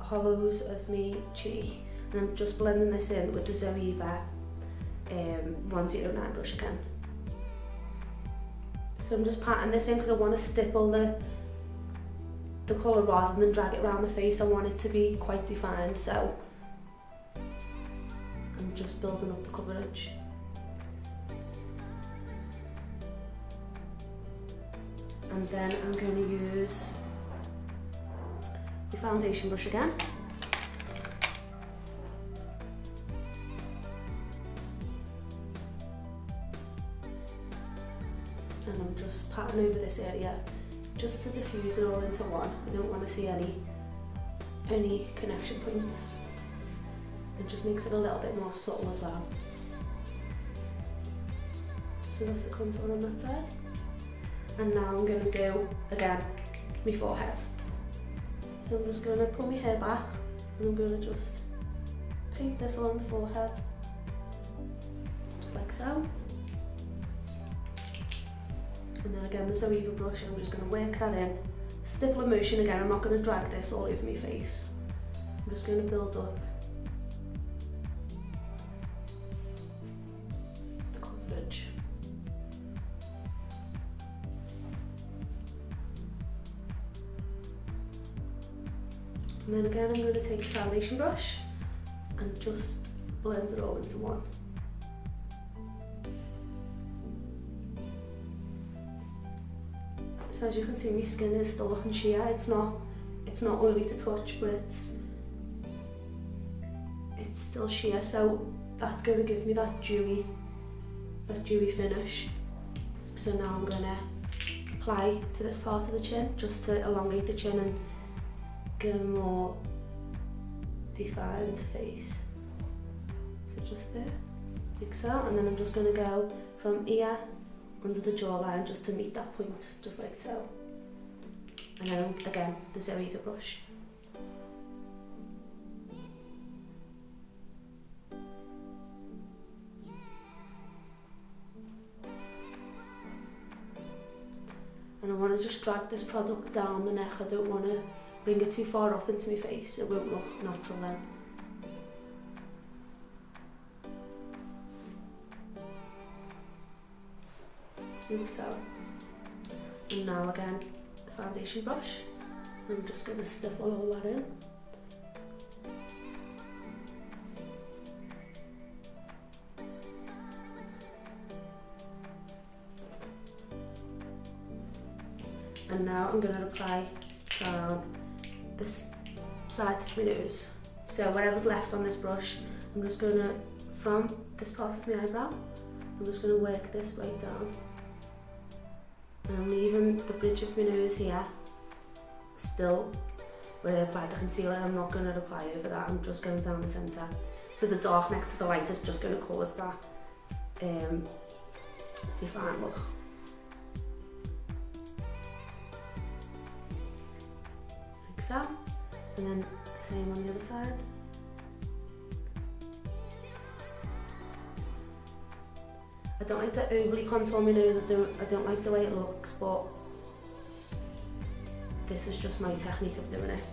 hollows of my cheek, and I'm just blending this in with the ZOEVA 109 brush again. So I'm just patting this in because I want to stipple the colour rather than drag it around the face. I want it to be quite defined, so I'm just building up the coverage. And then I'm going to use the foundation brush again. And I'm just patting over this area just to diffuse it all into one. I don't want to see any connection points. It just makes it a little bit more subtle as well. So that's the contour on that side. And now I'm going to do, again, my forehead. So I'm just going to pull my hair back and I'm going to just paint this along the forehead, just like so. And then again, the ZOEVA brush, I'm just going to work that in. Stipple motion again, I'm not going to drag this all over my face. I'm just going to build up the coverage. And then again, I'm going to take the foundation brush and just blend it all into one. So as you can see, my skin is still looking sheer. It's not oily to touch, but it's still sheer. So that's going to give me that dewy finish. So now I'm going to apply to this part of the chin just to elongate the chin and give a more defined face. So just there, like so, and then I'm just going to go from here under the jawline just to meet that point, just like so. And then again, the ZOEVA brush. And I want to just drag this product down the neck. I don't want to bring it too far up into my face. It won't look natural then. Like so. And now again, the foundation brush. I'm just going to stipple all that in. And now I'm going to apply down this side of my nose. So whatever's left on this brush, I'm just going to, from this part of my eyebrow, I'm just going to work this right down. And I'm leaving the bridge of my nose here still where I applied the concealer. I'm not going to apply over that, I'm just going down the centre. So the dark next to the light is just going to cause that defined look. Like so. And then the same on the other side. I don't like to overly contour my nose, I don't like the way it looks, but this is just my technique of doing it.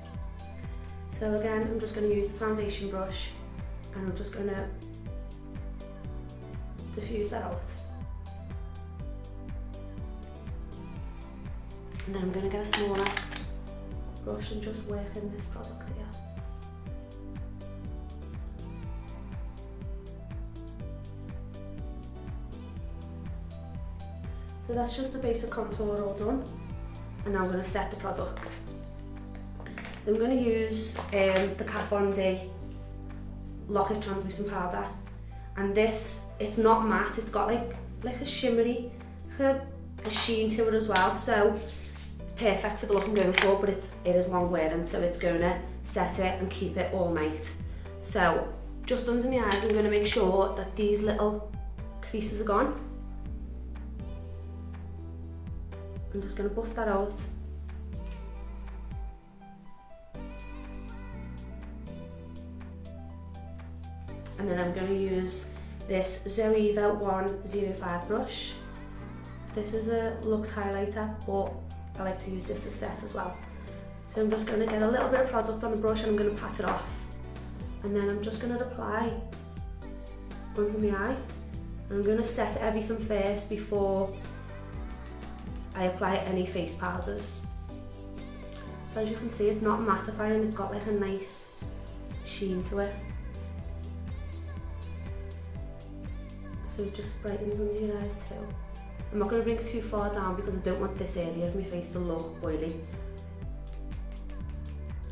So again, I'm just going to use the foundation brush and I'm just going to diffuse that out. And then I'm going to get a smaller brush and just work in this product here. So that's just the basic contour all done. And now I'm going to set the product. So I'm going to use the Kat Von D Lock It Translucent Powder. And this, it's not matte, it's got like a shimmery, like a sheen to it as well. So it's perfect for the look I'm going for, but it is long wearing, so it's going to set it and keep it all night. So just under my eyes, I'm going to make sure that these little creases are gone. I'm just going to buff that out. And then I'm going to use this ZOEVA 105 brush. This is a luxe highlighter, but I like to use this as set as well. So I'm just going to get a little bit of product on the brush and I'm going to pat it off. And then I'm just going to apply under my eye. And I'm going to set everything first before I apply any face powders. So as you can see, it's not mattifying, it's got like a nice sheen to it. So it just brightens under your eyes too. I'm not going to bring it too far down because I don't want this area of my face to look oily.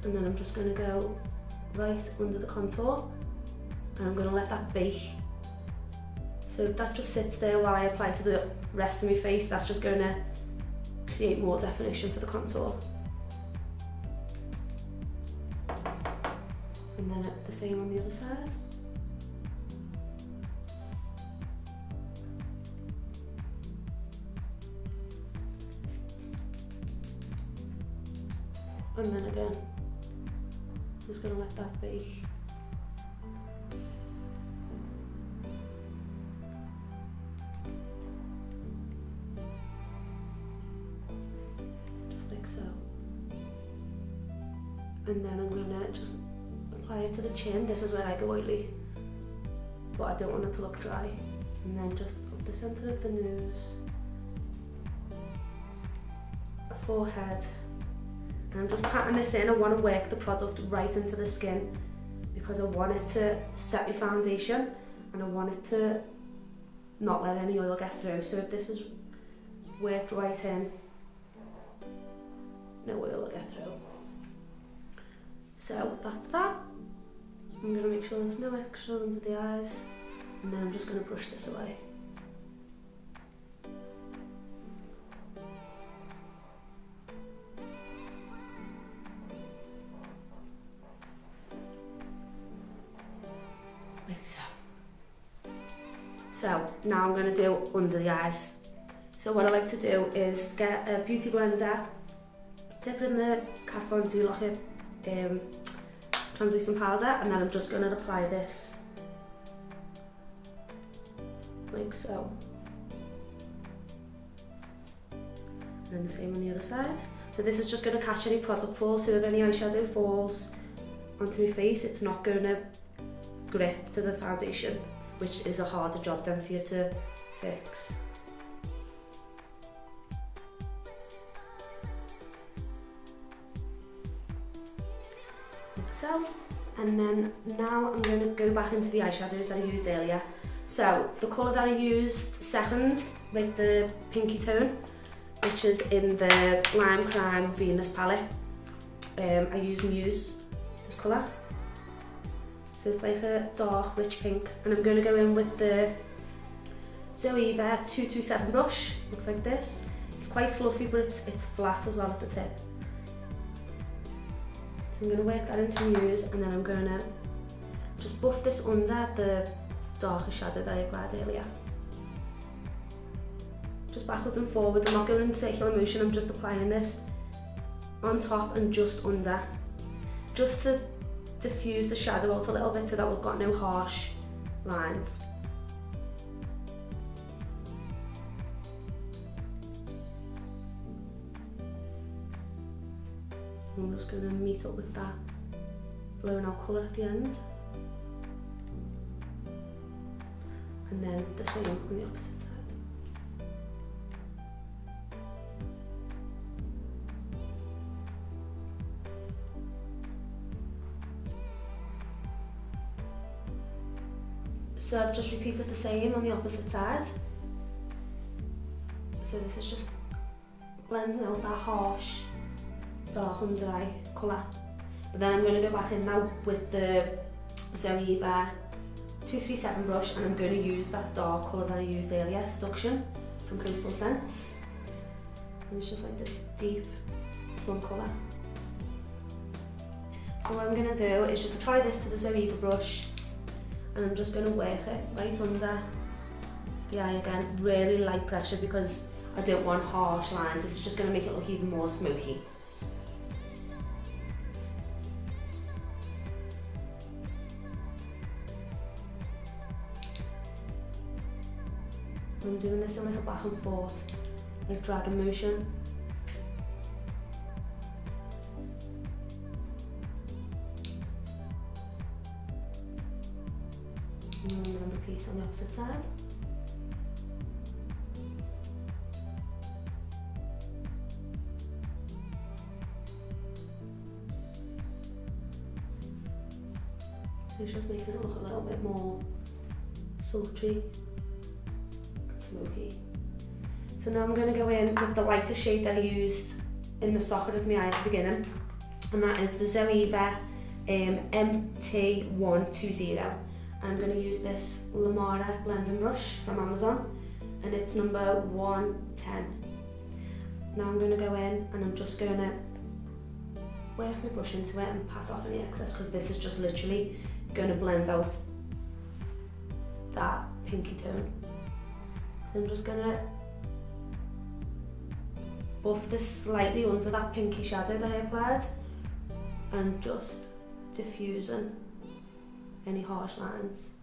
And then I'm just going to go right under the contour and I'm going to let that bake. So if that just sits there while I apply to the rest of my face, that's just going to create more definition for the contour. And then the same on the other side. And then again, I'm just going to let that bake. Just like so. And then I'm going to just apply it to the chin. This is where I go oily, but I don't want it to look dry. And then just up the centre of the nose, forehead. And I'm just patting this in. I want to work the product right into the skin because I want it to set my foundation and I want it to not let any oil get through. So if this is worked right in, no oil will get through. So that's that. I'm going to make sure there's no extra under the eyes and then I'm just going to brush this away. Like so. So now I'm going to do under the eyes. So what I like to do is get a beauty blender, dip it in the Kat Von D Lock It translucent powder, and then I'm just going to apply this like so. And then the same on the other side. So this is just going to catch any product falls, so if any eyeshadow falls onto my face, it's not going to grip to the foundation, which is a harder job then for you to fix. Like so. And then now I'm going to go back into the eyeshadows that I used earlier. So the colour that I used second, like the pinky tone, which is in the Lime Crime Venus palette. I used Muse, this colour. So it's like a dark, rich pink. And I'm going to go in with the ZOEVA 227 brush. Looks like this. It's quite fluffy, but it's flat as well at the tip. So I'm going to work that into Muse, and then I'm going to just buff this under the darker shadow that I applied earlier. Just backwards and forwards. I'm not going in circular motion, I'm just applying this on top and just under, just to diffuse the shadow out a little bit so that we've got no harsh lines. I'm just going to meet up with that blown out colour at the end. And then the same on the opposite side. So I've just repeated the same on the opposite side. So this is just blending out that harsh, dark under eye colour. But then I'm going to go back in now with the ZOEVA 237 brush, and I'm going to use that dark colour that I used earlier, Seduction, from Coastal Scents. And it's just like this deep plum colour. So what I'm going to do is just apply this to the ZOEVA brush, and I'm just going to work it right under the eye again, really light pressure, because I don't want harsh lines. This is just going to make it look even more smoky. I'm doing this in like a back and forth, like dragging motion. And then another piece on the opposite side. So it's just making it look a little bit more sultry, smoky. So now I'm going to go in with the lighter shade that I used in the socket of my eye at the beginning, and that is the ZOEVA MT120. And I'm going to use this Lamara blending brush from Amazon, and it's number 110. Now I'm going to go in and I'm just going to work my brush into it and pat off any excess, because this is just literally going to blend out that pinky tone. So I'm just going to buff this slightly under that pinky shadow that I applied, and just diffusing any harsh lines.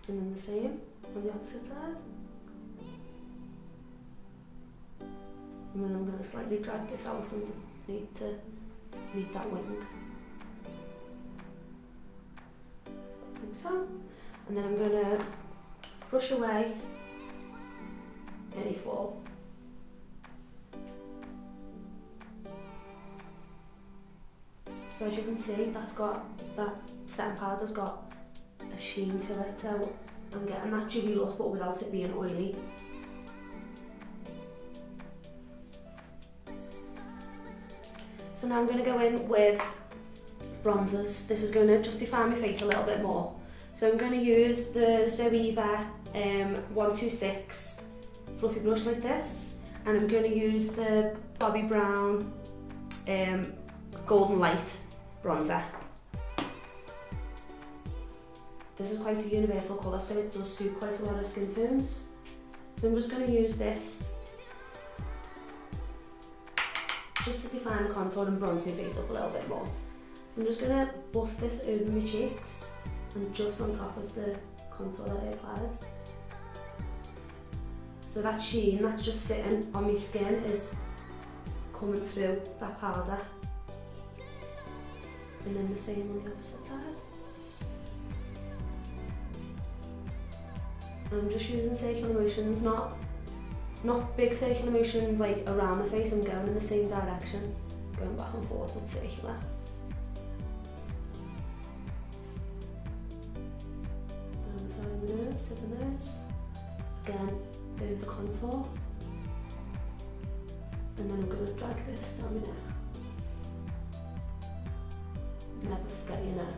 And then the same on the opposite side. And then I'm going to slightly drag this out underneath to meet that wing. Like so. And then I'm going to brush away any fall. So as you can see, that setting powder's got a sheen to it, so I'm getting that dewy look but without it being oily. So now I'm going to go in with bronzers. This is going to just define my face a little bit more. So I'm going to use the ZOEVA 126 fluffy brush like this, and I'm going to use the Bobbi Brown Golden Light bronzer. This is quite a universal colour, so it does suit quite a lot of skin tones. So I'm just going to use this just to define the contour and bronze my face up a little bit more. I'm just going to buff this over my cheeks and just on top of the contour that I applied. So that sheen that's just sitting on my skin is coming through that powder. And then the same on the opposite side. And I'm just using circular motions, not big circular motions like around the face. I'm going in the same direction, going back and forth with circular. Down the side of the nose, to the nose. Again, over the contour. And then I'm going to drag this down my neck. Never forget your neck.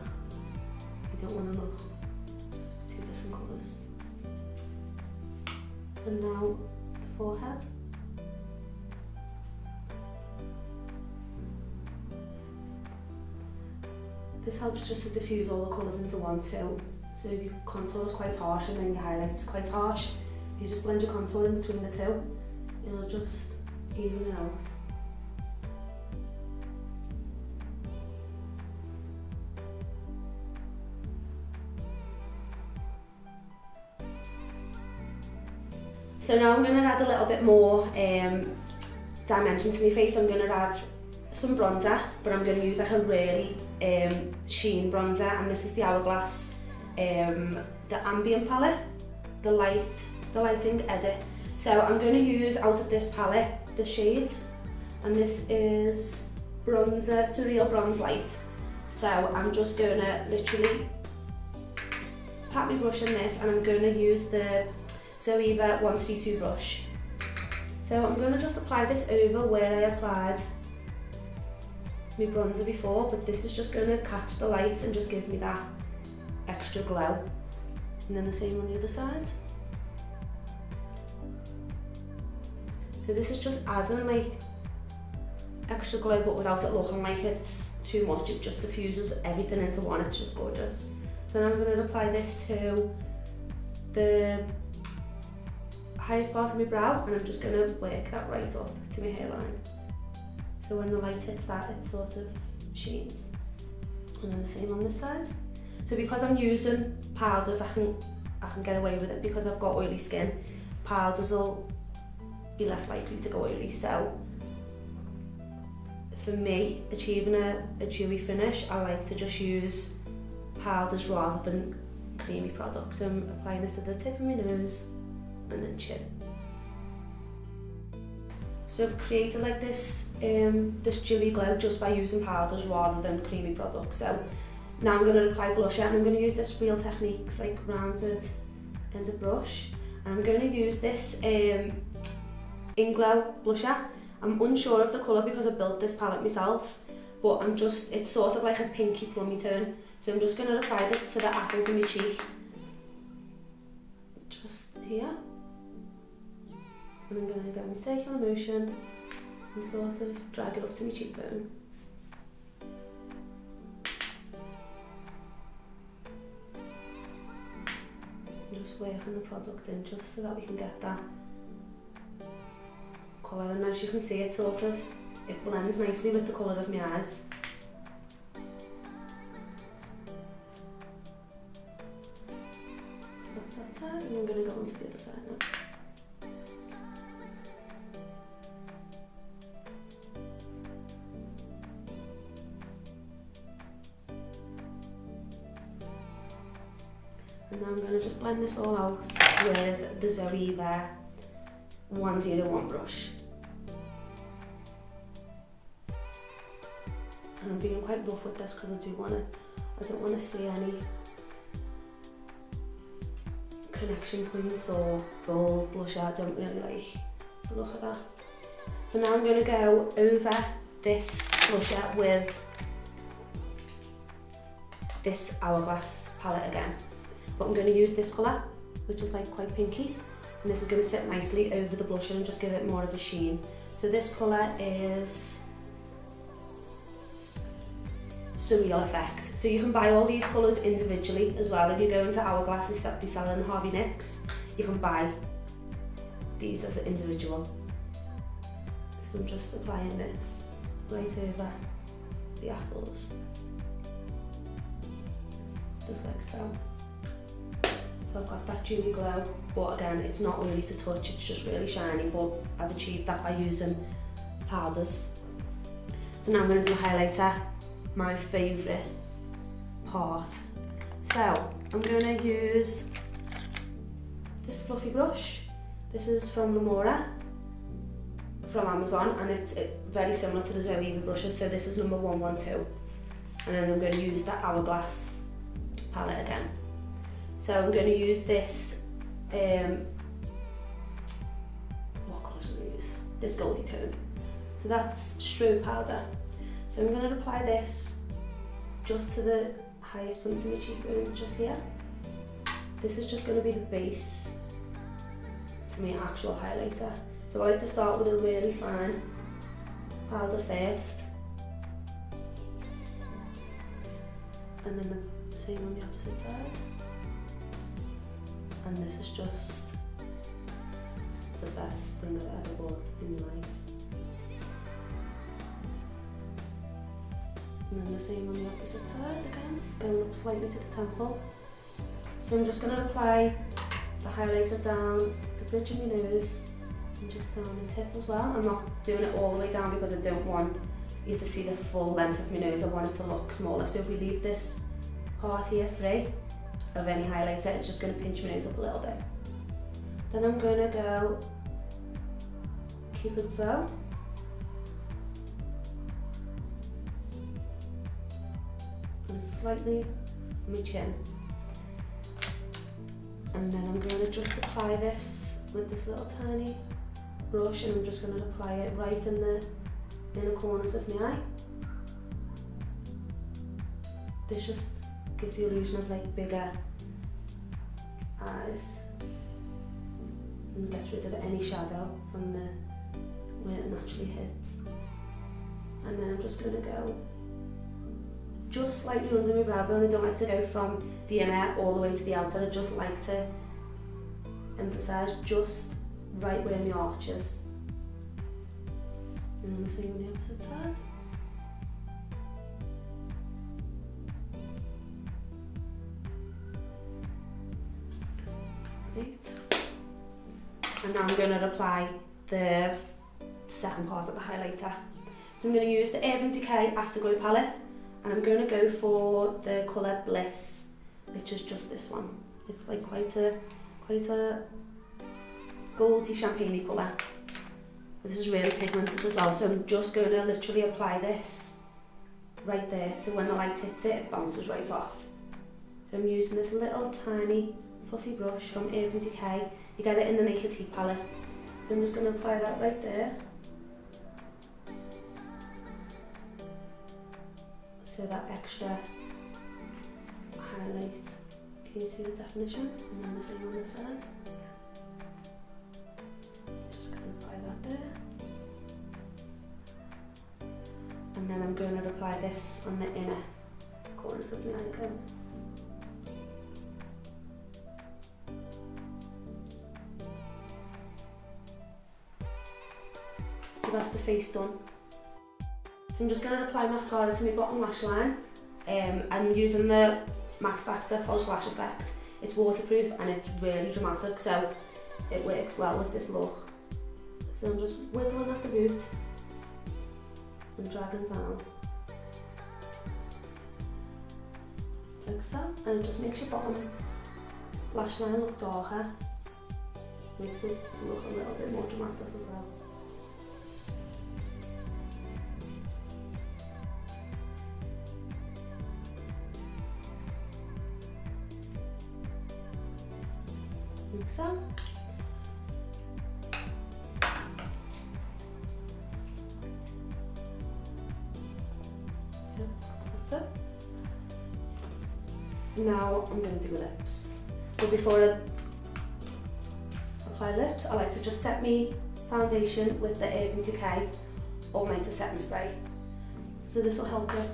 You don't want to look two different colours. And now the forehead. This helps just to diffuse all the colours into one too. So if your contour is quite harsh and then your highlight is quite harsh, if you just blend your contour in between the two, it'll just even it out. So now I'm going to add a little bit more dimension to my face, I'm going to add some bronzer, but I'm going to use like a really sheen bronzer, and this is the Hourglass, the Ambient palette, the lighting edit. So I'm going to use out of this palette the shade, and this is bronzer, Surreal Bronze Light. So I'm just going to literally pat my brush in this, and I'm going to use the ZOEVA 132 brush. So I'm going to just apply this over where I applied my bronzer before, but this is just going to catch the light and just give me that extra glow. And then the same on the other side. So this is just adding like extra glow, but without it looking like it's too much. It just diffuses everything into one. It's just gorgeous. So now I'm going to apply this to the highest part of my brow, and I'm just going to work that right up to my hairline. So when the light hits that, it sort of sheens. And then the same on this side. So because I'm using powders, I can get away with it because I've got oily skin. Powders will be less likely to go oily. So for me, achieving a dewy finish, I like to just use powders rather than creamy products. So I'm applying this to the tip of my nose and then chin. So I've created like this this dewy glow just by using powders rather than creamy products. So now I'm going to apply blusher, and I'm going to use this Real Techniques like rounded end of brush, and I'm going to use this INGLOT blusher. I'm unsure of the colour because I built this palette myself, but it's sort of like a pinky plummy tone. So I'm just going to apply this to the apples of my cheek, just here. And I'm going to go in circular motion and sort of drag it up to my cheekbone. And just working the product in just so that we can get that colour. And as you can see, it blends nicely with the colour of my eyes. So that's that side, and I'm going to go on to the other side now. And now I'm going to just blend this all out with the ZOEVA 101 brush. And I'm being quite rough with this because I don't want to see any connection points or bold blusher. I don't really like the look of that. So now I'm going to go over this blusher with this Hourglass palette again. But I'm going to use this colour, which is like quite pinky, and this is going to sit nicely over the blusher and just give it more of a sheen. So this colour is Surreal Effect. So you can buy all these colours individually as well. If you go into Hourglass and be selling Harvey Nicks, you can buy these as an individual. So I'm just applying this right over the apples, just like so. So I've got that dewy glow, but again, it's not really to touch, it's just really shiny, but I've achieved that by using powders. So now I'm going to do highlighter, my favourite part. So I'm going to use this fluffy brush. This is from Lamora, from Amazon, and it's very similar to the ZOEVA brushes, so this is number 112. And then I'm going to use that Hourglass palette again. So I'm going to use this, what colour should I use? This goldy tone. So that's strobe powder. So I'm going to apply this just to the highest point of my cheekbone, just here. This is just going to be the base to my actual highlighter. So I like to start with a really fine powder first, and then the same on the opposite side. And this is just the best thing I've ever bought in my life. And then the same on the opposite side again, going up slightly to the temple. So I'm just going to apply the highlighter down the bridge of my nose and just down the tip as well. I'm not doing it all the way down because I don't want you to see the full length of my nose. I want it to look smaller. So if we leave this part here free of any highlighter, it's just going to pinch my nose up a little bit. Then I'm going to go Cupid's bow. And slightly on my chin. And then I'm going to just apply this with this little tiny brush, and I'm just going to apply it right in the inner corners of my eye. This just gives the illusion of like bigger eyes and gets rid of any shadow from the where it naturally hits. And then I'm just going to go just slightly under my brow bone. I don't like to go from the inner all the way to the outer. I just like to emphasise just right where my arch is. And then the same on the opposite side. Right. And now I'm going to apply the second part of the highlighter. So I'm going to use the Urban Decay Afterglow palette, and I'm going to go for the colour Bliss, which is just this one. It's like quite a goldy champagne-y colour. This is really pigmented as well, so I'm just going to literally apply this right there, so when the light hits it, it bounces right off. So I'm using this little tiny fluffy brush from Urban Decay. You get it in the Naked Heat palette. So I'm just going to apply that right there. So that extra highlight, can you see the definition? And then the same on this side. Just going to apply that there. And then I'm going to apply this on the inner corners of my eye again. So that's the face done. So I'm just going to apply mascara to my bottom lash line. I'm using the Max Factor False Lash Effect. It's waterproof and it's really dramatic, so it works well with this look. So I'm just wiggling at the boot and dragging down. Like so. And it just makes your bottom lash line look darker. Makes it look a little bit more dramatic as well. Like so. Yeah, that's it. Now I'm going to do lips. But before I apply lips, I like to just set my foundation with the Urban Decay All Nighter Setting Spray. So this will help it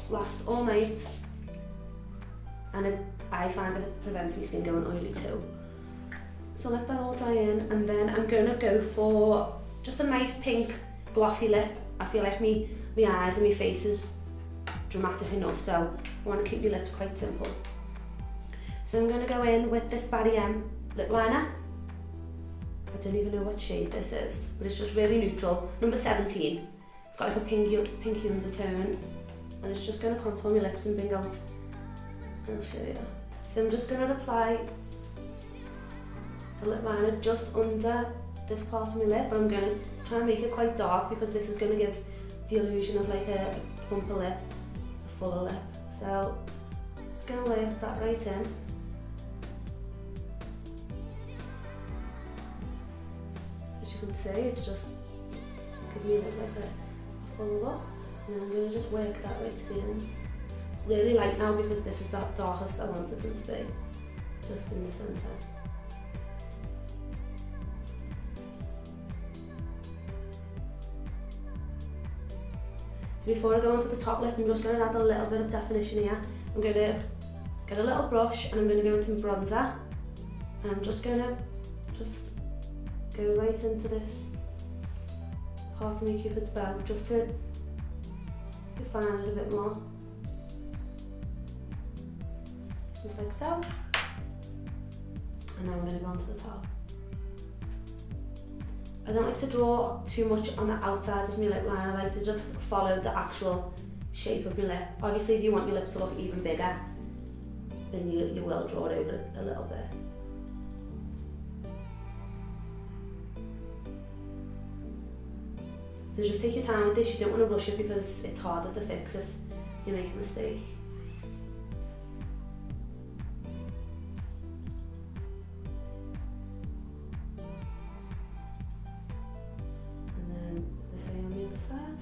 last all night, and I find it prevents my skin going oily too. So let that all dry in, and then I'm going to go for just a nice pink glossy lip. I feel like my eyes and my face is dramatic enough, so I want to keep my lips quite simple. So I'm going to go in with this Barry M lip liner. I don't even know what shade this is, but it's just really neutral. Number 17. It's got like a pinky undertone, and it's just going to contour my lips and bring out. I'll show you. So I'm just going to apply the lip liner just under this part of my lip, but I'm going to try and make it quite dark because this is going to give the illusion of like a plumper lip, a fuller lip. So I'm just going to work that right in. So as you can see, it just gives me a bit like a fuller look, and then I'm going to just work that right to the end. Really light now because this is the darkest I wanted them to be, just in the centre. So before I go onto the top lip, I'm just going to add a little bit of definition here. I'm going to get a little brush and I'm going to go into my bronzer, and I'm just going to go right into this part of my Cupid's bow just to define it a bit more. Just like so. And now I'm going to go onto the top. I don't like to draw too much on the outside of my lip line. I like to just follow the actual shape of my lip. Obviously if you want your lips to look even bigger, then you will draw it over it a little bit. So just take your time with this. You don't want to rush it because it's harder to fix if you make a mistake. And then the same on the other side.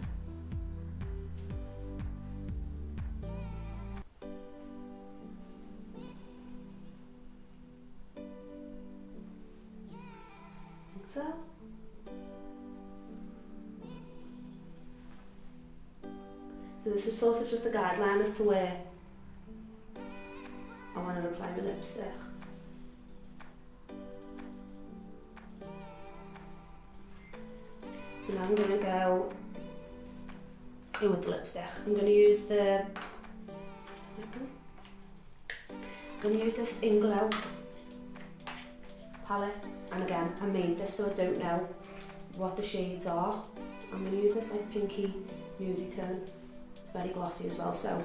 Like so. So this is sort of just a guideline as to where I want to apply my lipstick. So now I'm going to go in with the lipstick. I'm going to use this INGLOT palette, and again I made this so I don't know what the shades are. I'm going to use this like pinky nudie tone. It's very glossy as well, so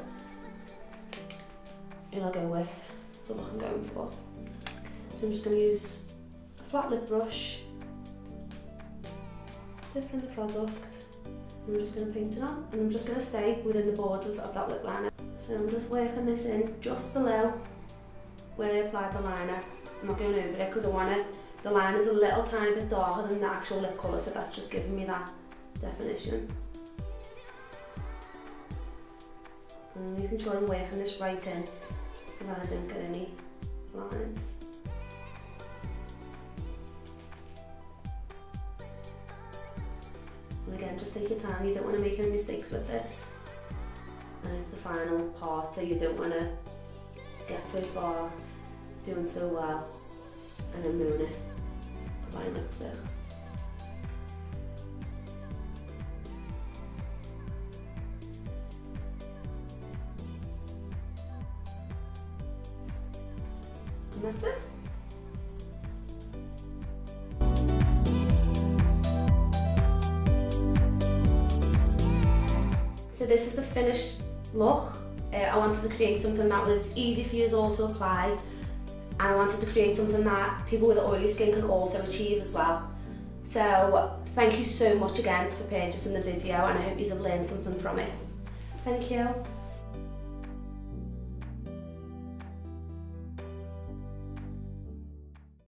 it'll go with the look I'm going for. So I'm just going to use a flat lip brush, dip in the product, and I'm just going to paint it on, and I'm just going to stay within the borders of that lip liner. So I'm just working this in just below where I applied the liner. I'm not going over it because I want the liner's a little tiny bit darker than the actual lip colour, so that's just giving me that definition. And making sure I'm working this right in so that I don't get any lines. And again, just take your time, you don't want to make any mistakes with this. And it's the final part, so you don't want to get so far doing so well and then ruin it, applying lipstick. And that's it. So this is the finished look. I wanted to create something that was easy for you all to apply, and I wanted to create something that people with oily skin can also achieve as well. So thank you so much again for purchasing the video, and I hope you have learned something from it. Thank you.